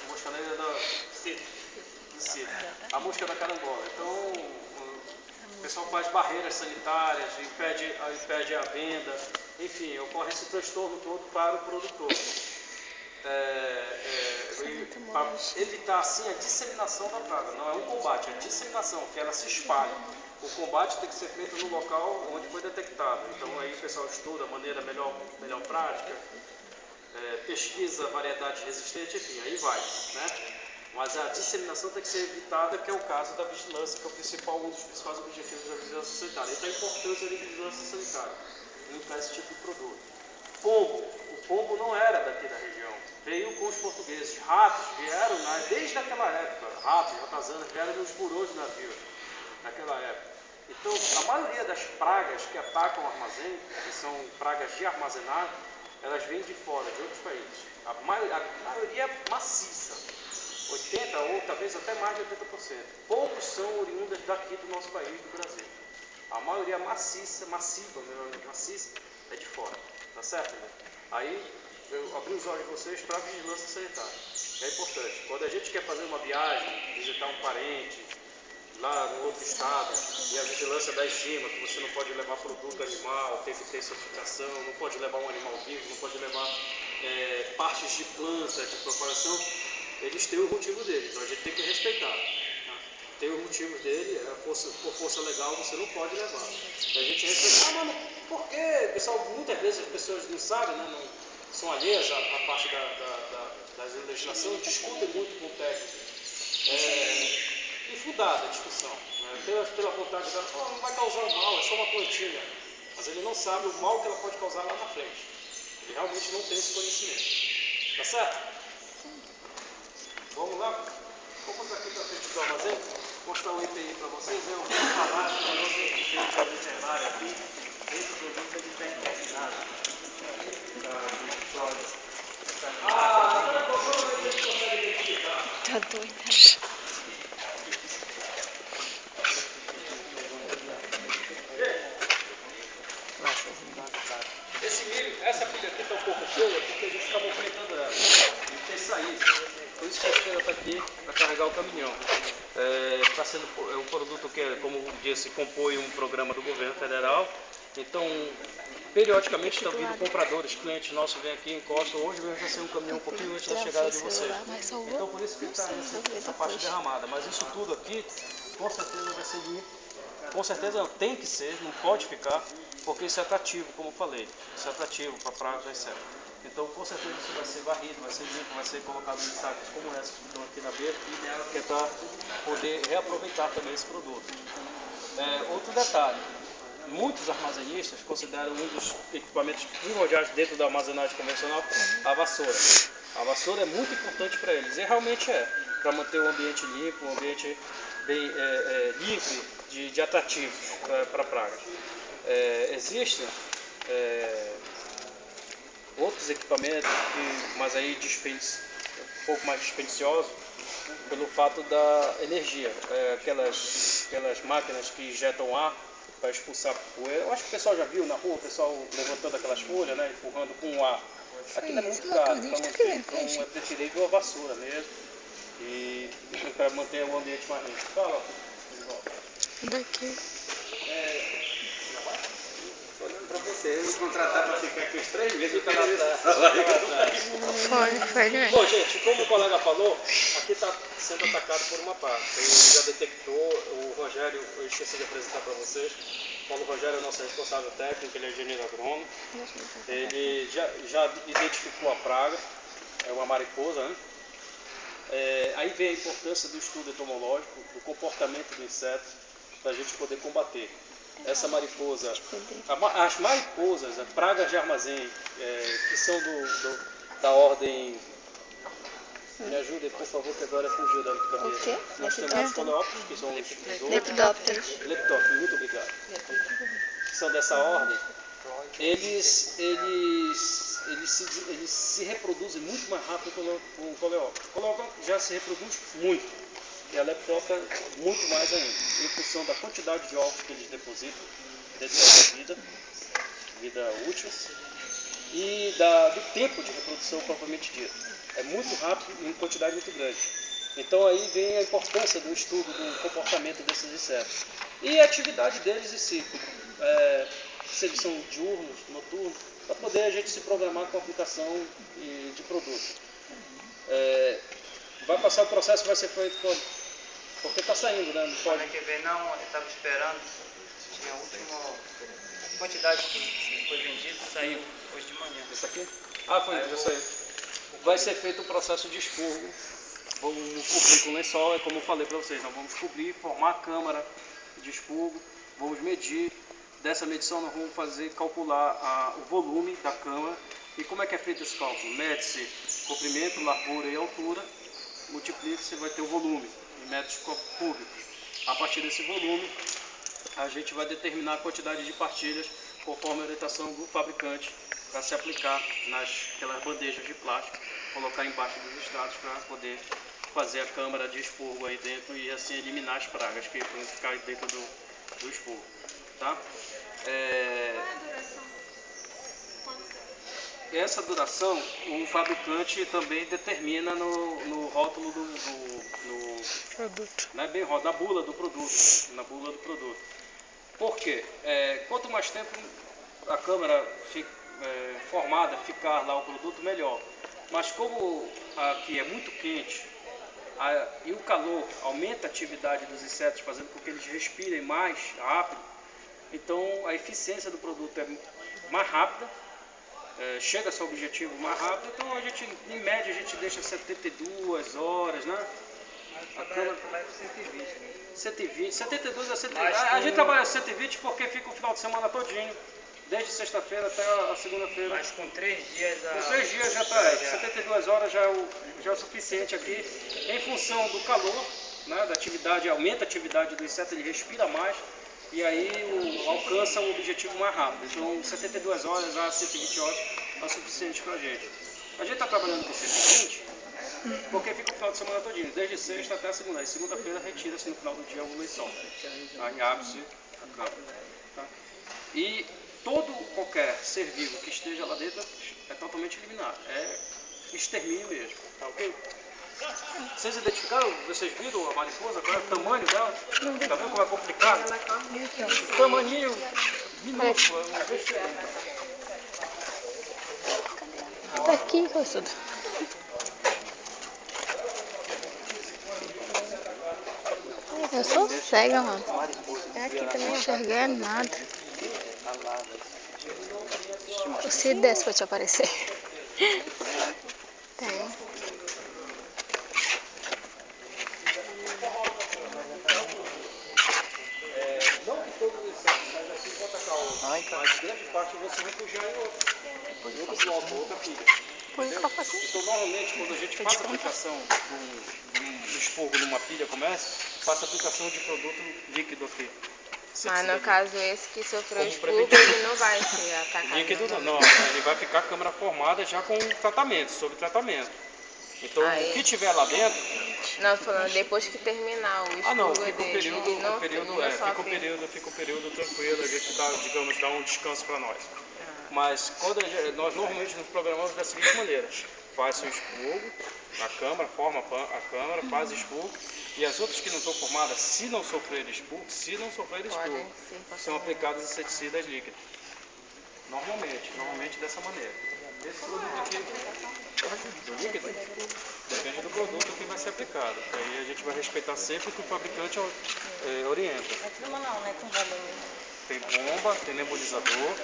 S1: Mosca negra do citro. A mosca da carambola. Então, o pessoal faz barreiras sanitárias, impede a venda, enfim, ocorre esse transtorno todo para o produtor. Para evitar assim a disseminação da praga, não é um combate, é a disseminação, que ela se espalhe. O combate tem que ser feito no local onde foi detectado. Então aí o pessoal estuda a maneira melhor prática, pesquisa variedades resistentes, enfim, aí vai, né? Mas a disseminação tem que ser evitada, que é o caso da vigilância, que é um dos principais objetivos da vigilância sanitária. Então a importância da vigilância sanitária, limpar esse tipo de produto. O pombo não era daqui da região, veio com os portugueses. Ratos vieram desde aquela época, ratos, ratazanas vieram nos burôs de navios naquela época. Então, a maioria das pragas que atacam o armazém, que são pragas de armazenagem, elas vêm de fora, de outros países. A maioria maciça, 80% ou talvez até mais de 80%. Poucos são oriundas daqui do nosso país, do Brasil. A maioria maciça é de fora. Tá certo, né? Aí eu abri os olhos de vocês para a vigilância sanitária. É importante. Quando a gente quer fazer uma viagem, visitar um parente lá no outro estado, e a vigilância dá em cima, que você não pode levar produto animal, tem que ter certificação, não pode levar um animal vivo, não pode levar partes de planta, de propagação, eles têm o motivo dele, então a gente tem que respeitar. Tá? Tem os motivos dele, por força legal você não pode levar. A gente respeita, mas por quê? Pessoal, muitas vezes as pessoas não sabem, né? Não, são alheias à parte da legislação, discutem muito com o técnico. Infundada a discussão, né? pela vontade dela, não vai causar um mal, é só uma plantinha. Mas ele não sabe o mal que ela pode causar lá na frente. Ele realmente não tem esse conhecimento. Tá certo? Vamos lá? Vamos aqui para frente do armazém, mostrar o EPI para vocês. Eu vou falar para vocês que tem o veterinário aqui. Esse produto ele está impregnado da sólido. Agora vamos ver se a gente consegue identificar.
S3: Tá doida.
S1: Essa pilha aqui está um pouco cheia porque a gente está movimentando ela. A gente tem saída. Por isso que a esteira está aqui para carregar o caminhão. Está sendo um produto que, como disse, compõe um programa do governo federal. Então, periodicamente estão vindo compradores, clientes nossos vêm aqui, encostam. Hoje mesmo vai ser um caminhão um pouquinho antes da chegada de vocês. Então, por isso que está essa parte derramada. Mas isso tudo aqui, com certeza vai ser com certeza tem que ser, não pode ficar, porque isso é atrativo, como eu falei. Isso é atrativo para pragas e insetos. Então, com certeza isso vai ser varrido, vai ser limpo, vai ser colocado em sacos como essa que estão aqui na beira, que é para poder reaproveitar também esse produto. Outro detalhe, muitos armazenistas consideram um dos equipamentos primordiais dentro da armazenagem convencional a vassoura. A vassoura é muito importante para eles, e realmente para manter o ambiente limpo, um ambiente bem livre de atrativos para pragas. Existem outros equipamentos, mas aí um pouco mais dispendiosos, pelo fato da energia. Aquelas máquinas que injetam ar, para expulsar poeira. Eu acho que o pessoal já viu na rua, o pessoal levantando aquelas folhas, né, empurrando com o ar. Aquilo é muito caro para manter, então é preferível a vassoura mesmo, e para manter o ambiente mais limpo. Fala,
S3: Daqui.
S4: Olhando pra você, eles contrataram para ficar aqui uns 3 meses e
S3: Foi mesmo.
S1: Bom, gente, como o colega falou, aqui está sendo atacado por uma parte. Ele já detectou, o Rogério, eu esqueci de apresentar para vocês. Paulo Rogério é o nosso responsável técnico, ele é engenheiro agrônomo. Ele já identificou a praga, é uma mariposa, né? Aí vem a importância do estudo entomológico, do comportamento do inseto, para a gente poder combater. Essa mariposa, as mariposas, as pragas de armazém, que são da ordem... Me ajudem, por favor, que agora fugiu da cabeça.
S3: O quê?
S1: Nós temos os coleópteros, que são os
S3: Lepidópteros.
S1: lepidópteros, muito obrigado. Que são dessa ordem. Eles se reproduzem muito mais rápido que o coleóptero. O coleóptero já se reproduz muito, e a lepidóptera muito mais ainda, em função da quantidade de ovos que eles depositam dentro da vida útil, e do tempo de reprodução propriamente dito. É muito rápido e em quantidade muito grande. Então aí vem a importância do estudo do comportamento desses insetos. E a atividade deles em si. Se eles são diurnos, noturnos, para poder a gente se programar com a aplicação de produto. Vai passar o processo, vai ser feito quando? Porque está saindo, né? Não pode...
S5: Semana que vem não, eu estava esperando, tinha a última quantidade que foi vendida, saiu hoje de manhã.
S1: Isso aqui? Ah, foi, já saiu. Vai ser feito o processo de expurgo. Vamos cobrir com lençol, é como eu falei para vocês, nós vamos cobrir, formar a câmara de expurgo, vamos medir. Dessa medição nós vamos calcular o volume da câmara. E como é que é feito esse cálculo? Mede-se comprimento, largura e altura, multiplica-se, vai ter o volume em metros cúbicos. A partir desse volume, a gente vai determinar a quantidade de partilhas conforme a orientação do fabricante para se aplicar naquelas bandejas de plástico, colocar embaixo dos estrados para poder fazer a câmara de expurgo aí dentro e assim eliminar as pragas que vão ficar dentro do expurgo. Tá? Essa duração o fabricante também determina no rótulo do
S3: Produto.
S1: não é bem rótulo, na bula do produto. Por quê? Quanto mais tempo a câmara formada ficar lá o produto, melhor. Mas como aqui é muito quente e o calor aumenta a atividade dos insetos, fazendo com que eles respirem mais rápido, então a eficiência do produto é mais rápida, chega ao seu objetivo mais rápido. Então a gente, em média, a gente deixa 72 horas, né? A câmara
S5: Trabalha com 120, né?
S1: 120, 72 a 120. A gente trabalha 120 porque fica o final de semana todinho, desde sexta-feira até a segunda-feira.
S5: Mas com 3 dias...
S1: Com 3 dias já está, 72 horas já é o suficiente aqui, em função do calor, né, da atividade, aumenta a atividade do inseto, ele respira mais, e aí alcança o objetivo mais rápido. Então 72 horas a 120 horas é o suficiente para a gente. A gente está trabalhando com 120, porque fica o final de semana todinho, desde sexta até a segunda. E segunda-feira retira-se no final do dia o lençol. Aí abre-se a câmara. Tá? E qualquer ser vivo que esteja lá dentro é totalmente eliminado. É extermínio mesmo. Tá ok? Vocês identificaram? Vocês viram a mariposa? Qual é o tamanho dela? Tá vendo como é complicado? Tamaninho minúsculo.
S3: Tá aqui, Rosudo. Eu sou cega, mano. É aqui também, não enxerguei nada. O Cid desce pra te aparecer. Tem.
S1: Não que todos os insetos saiam daqui para atacar outro, mas grande parte vão se refugiar em outro bloco, outra pilha. Então, normalmente, quando a gente faz a aplicação do expurgo numa pilha como essa, faça a aplicação de produto líquido aqui.
S3: Mas no caso esse que sofreu
S1: Como
S3: expurgo, ele não vai ser atacado.
S1: Líquido não, ele vai ficar a câmara formada já com tratamento, sob tratamento. Então, o que tiver lá dentro...
S3: Não, tô falando depois que terminar o expurgo
S1: não, fica
S3: dele.
S1: fica um período tranquilo, a gente dá, digamos, dá um descanso para nós. Mas nós normalmente nos programamos da seguinte maneira: faz o expurgo, a câmara, forma a câmara, faz expurgo, e as outras que não estão formadas, se não sofrerem expurgo, são aplicados inseticidas líquidos. Normalmente dessa maneira. Esse produto aqui, do líquido, depende do produto que vai ser aplicado. Aí a gente vai respeitar sempre o que o fabricante orienta. Tem bomba, tem nebulizador,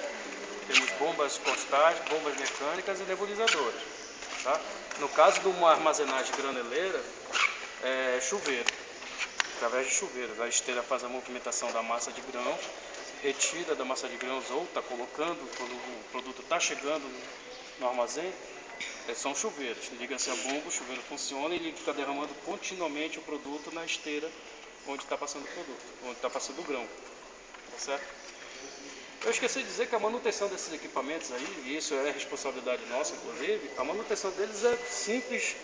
S1: temos bombas costais, bombas mecânicas e nebulizadores. Tá? No caso de uma armazenagem graneleira, é chuveiro. Através de chuveiros, a esteira faz a movimentação da massa de grão, retira da massa de grãos ou está colocando quando o produto está chegando no armazém. São chuveiros, liga-se a bomba, o chuveiro funciona e ele fica derramando continuamente o produto na esteira onde está passando o produto, onde está passando o grão, tá certo? Eu esqueci de dizer que a manutenção desses equipamentos aí, e isso é responsabilidade nossa inclusive, a manutenção deles é simples,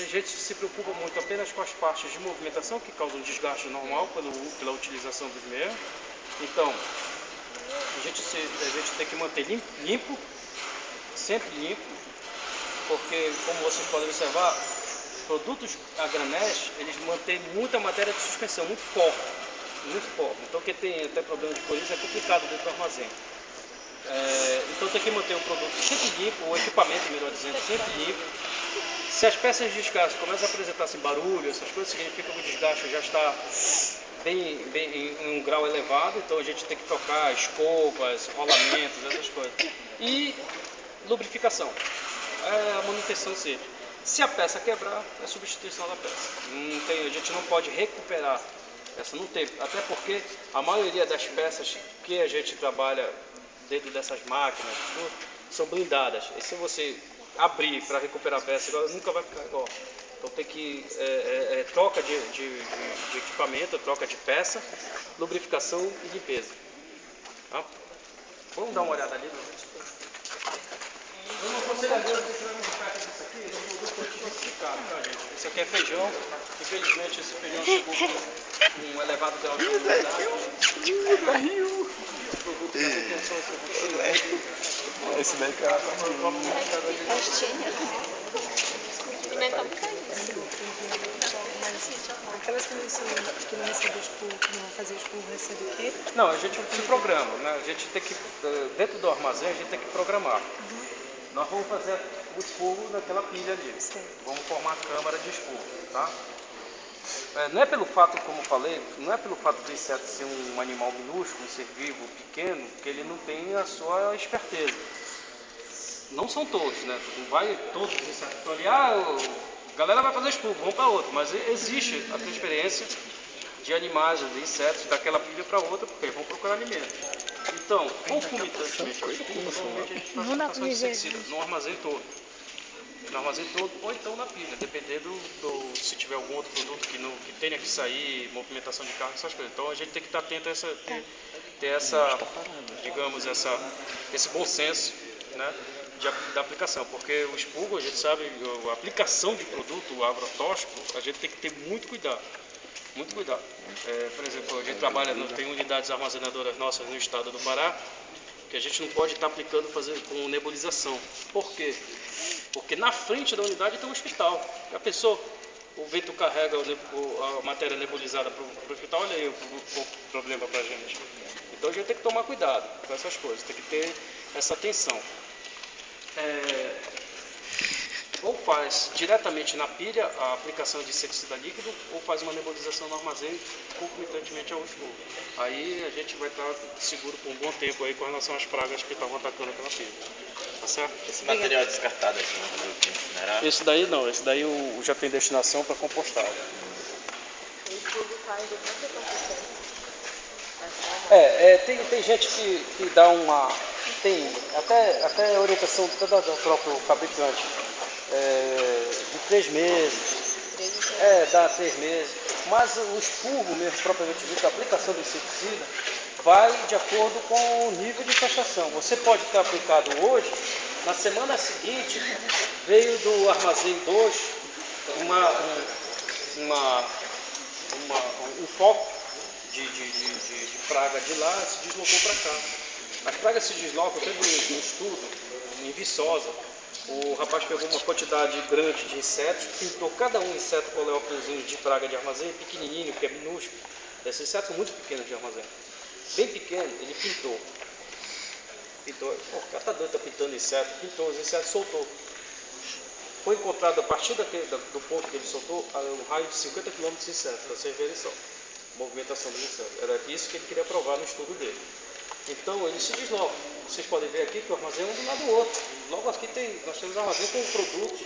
S1: a gente se preocupa muito apenas com as partes de movimentação que causam desgaste normal pela utilização dos mesmos. Então, a gente tem que manter limpo, sempre limpo, porque, como vocês podem observar, produtos a granéis, eles mantêm muita matéria de suspensão, muito pó. Então, quem tem até problema de coriza é complicado dentro do armazém. Então, tem que manter o produto sempre limpo, o equipamento, melhor dizendo, sempre limpo. Se as peças de desgaste começam a apresentar barulho, essas coisas, significa que o desgaste já está bem em um grau elevado, então a gente tem que trocar escovas, rolamentos, essas coisas. E lubrificação. A manutenção sempre. Se a peça quebrar, é a substituição da peça. A gente não pode recuperar essa, não tem. Até porque a maioria das peças que a gente trabalha dentro dessas máquinas são blindadas. E se você abrir para recuperar a peça, ela nunca vai ficar igual. Então tem que troca de equipamento, troca de peça, lubrificação e limpeza. Tá? Vamos dar uma olhada ali. Eu não aconselharia vocês tirarem de perto disso aqui, esse produto é diversificado, tá, gente? Isso aqui é feijão, infelizmente esse feijão chegou com um elevado grau de umidade.
S4: Esse daí, cara,
S6: Aquelas que não recebem expurgo, que não vão fazer expurgo, recebem o quê?
S1: Não, a gente se programa, né? A gente tem que, dentro do armazém, a gente tem que programar. Nós vamos fazer o expurgo naquela pilha ali. Vamos formar a câmara de expurgo, tá? Não é pelo fato, como falei, não é pelo fato do inseto ser um animal minúsculo, um ser vivo, pequeno, que ele não tem a sua esperteza. Não são todos, né? Não vai todos os insetos estão ali, a galera vai fazer expurgo, vamos para outro. Mas existe a transferência de animais, de insetos, daquela pilha para outra, porque eles vão procurar alimento. Então, concomitantemente ao expurgo, normalmente a gente faz aplicação de inseticida no armazém todo. Ou então na pilha, dependendo se tiver algum outro produto que tenha que sair, movimentação de carga, essas coisas. Então a gente tem que estar atento a ter essa, digamos, esse bom senso, né, da aplicação, porque o expurgo, a gente sabe, a aplicação de produto, o agrotóxico, a gente tem que ter muito cuidado. Muito cuidado. Por exemplo, a gente trabalha, tem unidades armazenadoras nossas no estado do Pará, que a gente não pode estar aplicando com nebulização. Por quê? Porque na frente da unidade tem um hospital. Já pensou? O vento carrega a matéria nebulizada para o hospital, olha aí o problema para a gente. Então a gente tem que tomar cuidado com essas coisas, tem que ter essa atenção. Ou faz diretamente na pilha a aplicação de inseticida líquido, ou faz uma nebulização no armazém concomitantemente ao expurgo. Aí a gente vai estar seguro por um bom tempo aí com relação às pragas que estavam atacando aquela pilha. Tá certo?
S2: Esse material descartado aqui no incinerável?
S1: Esse daí não, esse daí já tem destinação para compostagem.
S3: O expurgo faz de quanto
S1: Tem gente que dá uma... Tem até a orientação do próprio fabricante. De 3 meses. Dá 3 meses. Mas o expurgo mesmo, propriamente dito, a aplicação do inseticida, vai de acordo com o nível de infestação. Você pode ter aplicado hoje, na semana seguinte, veio do armazém 2 um foco de praga de lá se deslocou para cá. As pragas se deslocam, teve um estudo em Viçosa, o rapaz pegou uma quantidade grande de insetos, pintou cada um inseto coleópterozinho de praga de armazém, pequenininho, que é minúsculo. Esses insetos são muito pequenos de armazém. Bem pequeno, ele pintou. Pô, o cara tá doido, tá pintando inseto, pintou os insetos, soltou. Foi encontrado a partir do ponto que ele soltou, um raio de 50 km de insetos, para vocês verem só. Movimentação dos insetos. Era isso que ele queria provar no estudo dele. Então eles se deslocam. Vocês podem ver aqui que o armazém é um do lado do outro. Logo aqui nós temos armazém com produtos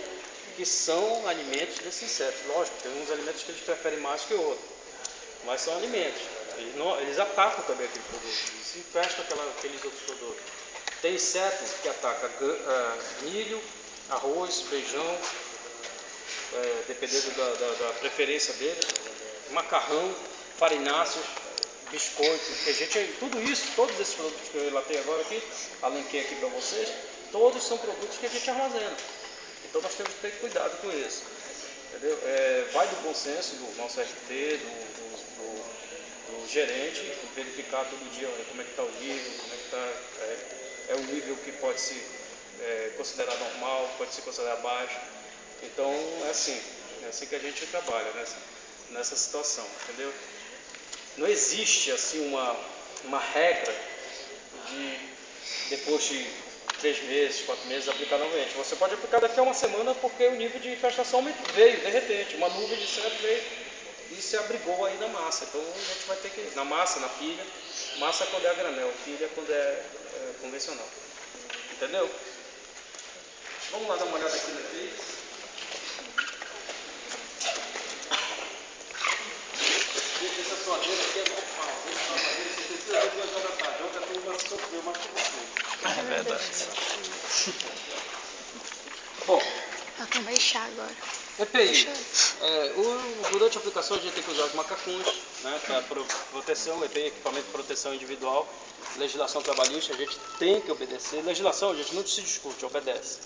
S1: que são alimentos desses insetos. Lógico, tem uns alimentos que eles preferem mais que outros, mas são alimentos. Eles atacam também aquele produto, eles infestam aqueles outros produtos. Tem inseto que ataca milho, arroz, feijão, dependendo da preferência dele, macarrão, farináceos, biscoito, tudo isso, todos esses produtos que eu relatei agora aqui, alenquei aqui para vocês, todos são produtos que a gente armazena. Então nós temos que ter cuidado com isso. Entendeu? Vai do bom senso do nosso RT, do gerente, verificar todo dia como é que está o nível, como é que está. É um nível que pode se considerar normal, pode se considerar baixo. Então é assim que a gente trabalha nessa situação, entendeu? Não existe assim uma regra de depois de 3 meses, 4 meses aplicar novamente. Você pode aplicar daqui a uma semana porque o nível de infestação veio de repente, uma nuvem de inseto veio e se abrigou aí na massa. Então a gente vai ter que na massa, na pilha, massa quando é a granel, pilha quando é convencional. Entendeu? Vamos lá dar uma olhada aqui no efeito. Essa suadeira aqui é normal. Essa suadeira você precisa ver 2 horas da tarde. Outra turma sofreu mais que você.
S2: É verdade.
S1: Bom,
S3: Eu tomei chá agora.
S1: EPI. Durante a aplicação a gente tem que usar os macacões, né, para proteção, EPI, equipamento de proteção individual, legislação trabalhista, a gente tem que obedecer. Legislação a gente não se discute, obedece.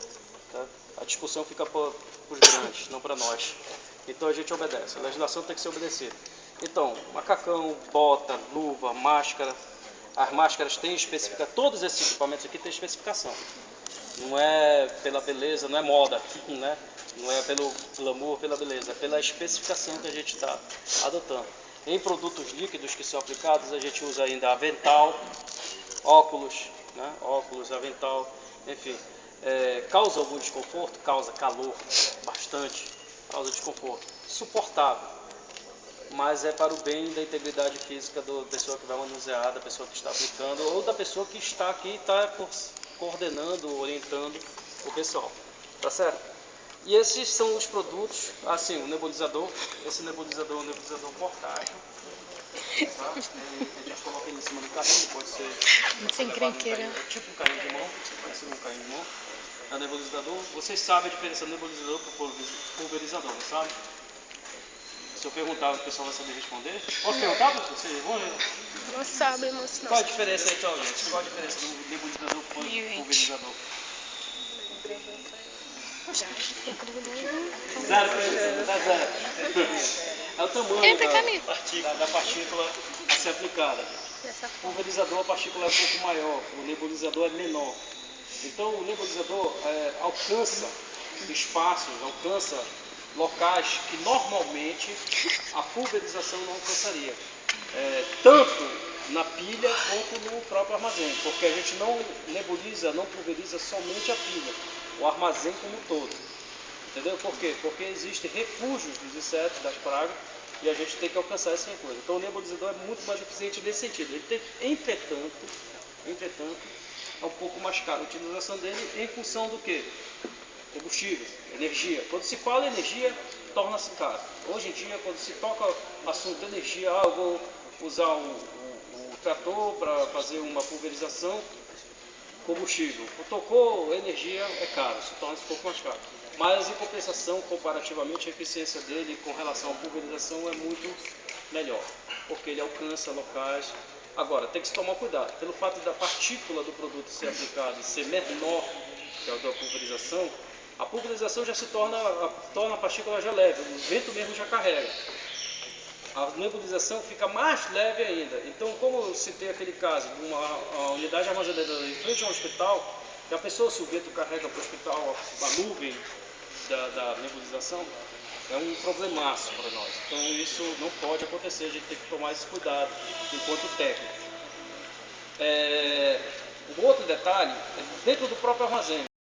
S1: Tá? A discussão fica para os grandes, não para nós. Então a gente obedece, a legislação tem que ser obedecida. Então, macacão, bota, luva, máscara, as máscaras têm especificação, todos esses equipamentos aqui têm especificação. Não é pela beleza, não é moda, né? Não é pelo glamour, pela beleza, é pela especificação que a gente está adotando. Em produtos líquidos que são aplicados, a gente usa ainda avental, óculos, né? Óculos, avental, enfim. Causa algum desconforto? Causa calor, bastante, causa desconforto. Suportável, mas é para o bem da integridade física da pessoa que vai manusear, da pessoa que está aplicando, ou da pessoa que está aqui e está coordenando, orientando o pessoal, tá certo? E esses são os produtos, assim, o nebulizador, esse nebulizador é um nebulizador portátil, tá? A gente coloca ele em cima do carrinho, pode ser
S3: Sem crenqueira.
S1: tipo um carrinho de mão, parece um carrinho de mão. É um nebulizador, vocês sabem a diferença do nebulizador para o pulverizador, não sabe? Se eu perguntar, o pessoal vai saber responder. Posso perguntar para vocês?
S6: Não sabe, moço, não.
S1: Qual a diferença então, gente? Qual a diferença do nebulizador para o pulverizador? Zero para eles, dá zero. É o tamanho da partícula a ser aplicada. O pulverizador, a partícula é um pouco maior, o nebulizador é menor. Então o nebulizador alcança espaços, alcança locais que normalmente a pulverização não alcançaria. Tanto na pilha quanto no próprio armazém, porque a gente não nebuliza, não pulveriza somente a pilha, o armazém como um todo. Entendeu? Por quê? Porque existem refúgios dos insetos, das pragas, e a gente tem que alcançar esse refúgio. Então o nebulizador é muito mais eficiente nesse sentido. Entretanto, é um pouco mais caro a utilização dele em função do quê? Combustível, energia. Quando se fala em energia, torna-se caro. Hoje em dia, quando se toca assunto de energia, eu vou usar o trator para fazer uma pulverização, combustível. Tocou energia, é caro, se torna um pouco mais caro. Mas em compensação, comparativamente, a eficiência dele com relação à pulverização é muito melhor, porque ele alcança locais. Agora, tem que se tomar cuidado, pelo fato da partícula do produto ser aplicado e ser menor que a da pulverização, A pulverização já torna a partícula já leve, o vento mesmo já carrega. A nebulização fica mais leve ainda. Então, como se tem aquele caso de uma unidade armazenadora em frente ao hospital, já pensou se o vento carrega para o hospital a nuvem da nebulização? É um problemaço para nós. Então, isso não pode acontecer, a gente tem que tomar esse cuidado enquanto técnico. Um outro detalhe, dentro do próprio armazém.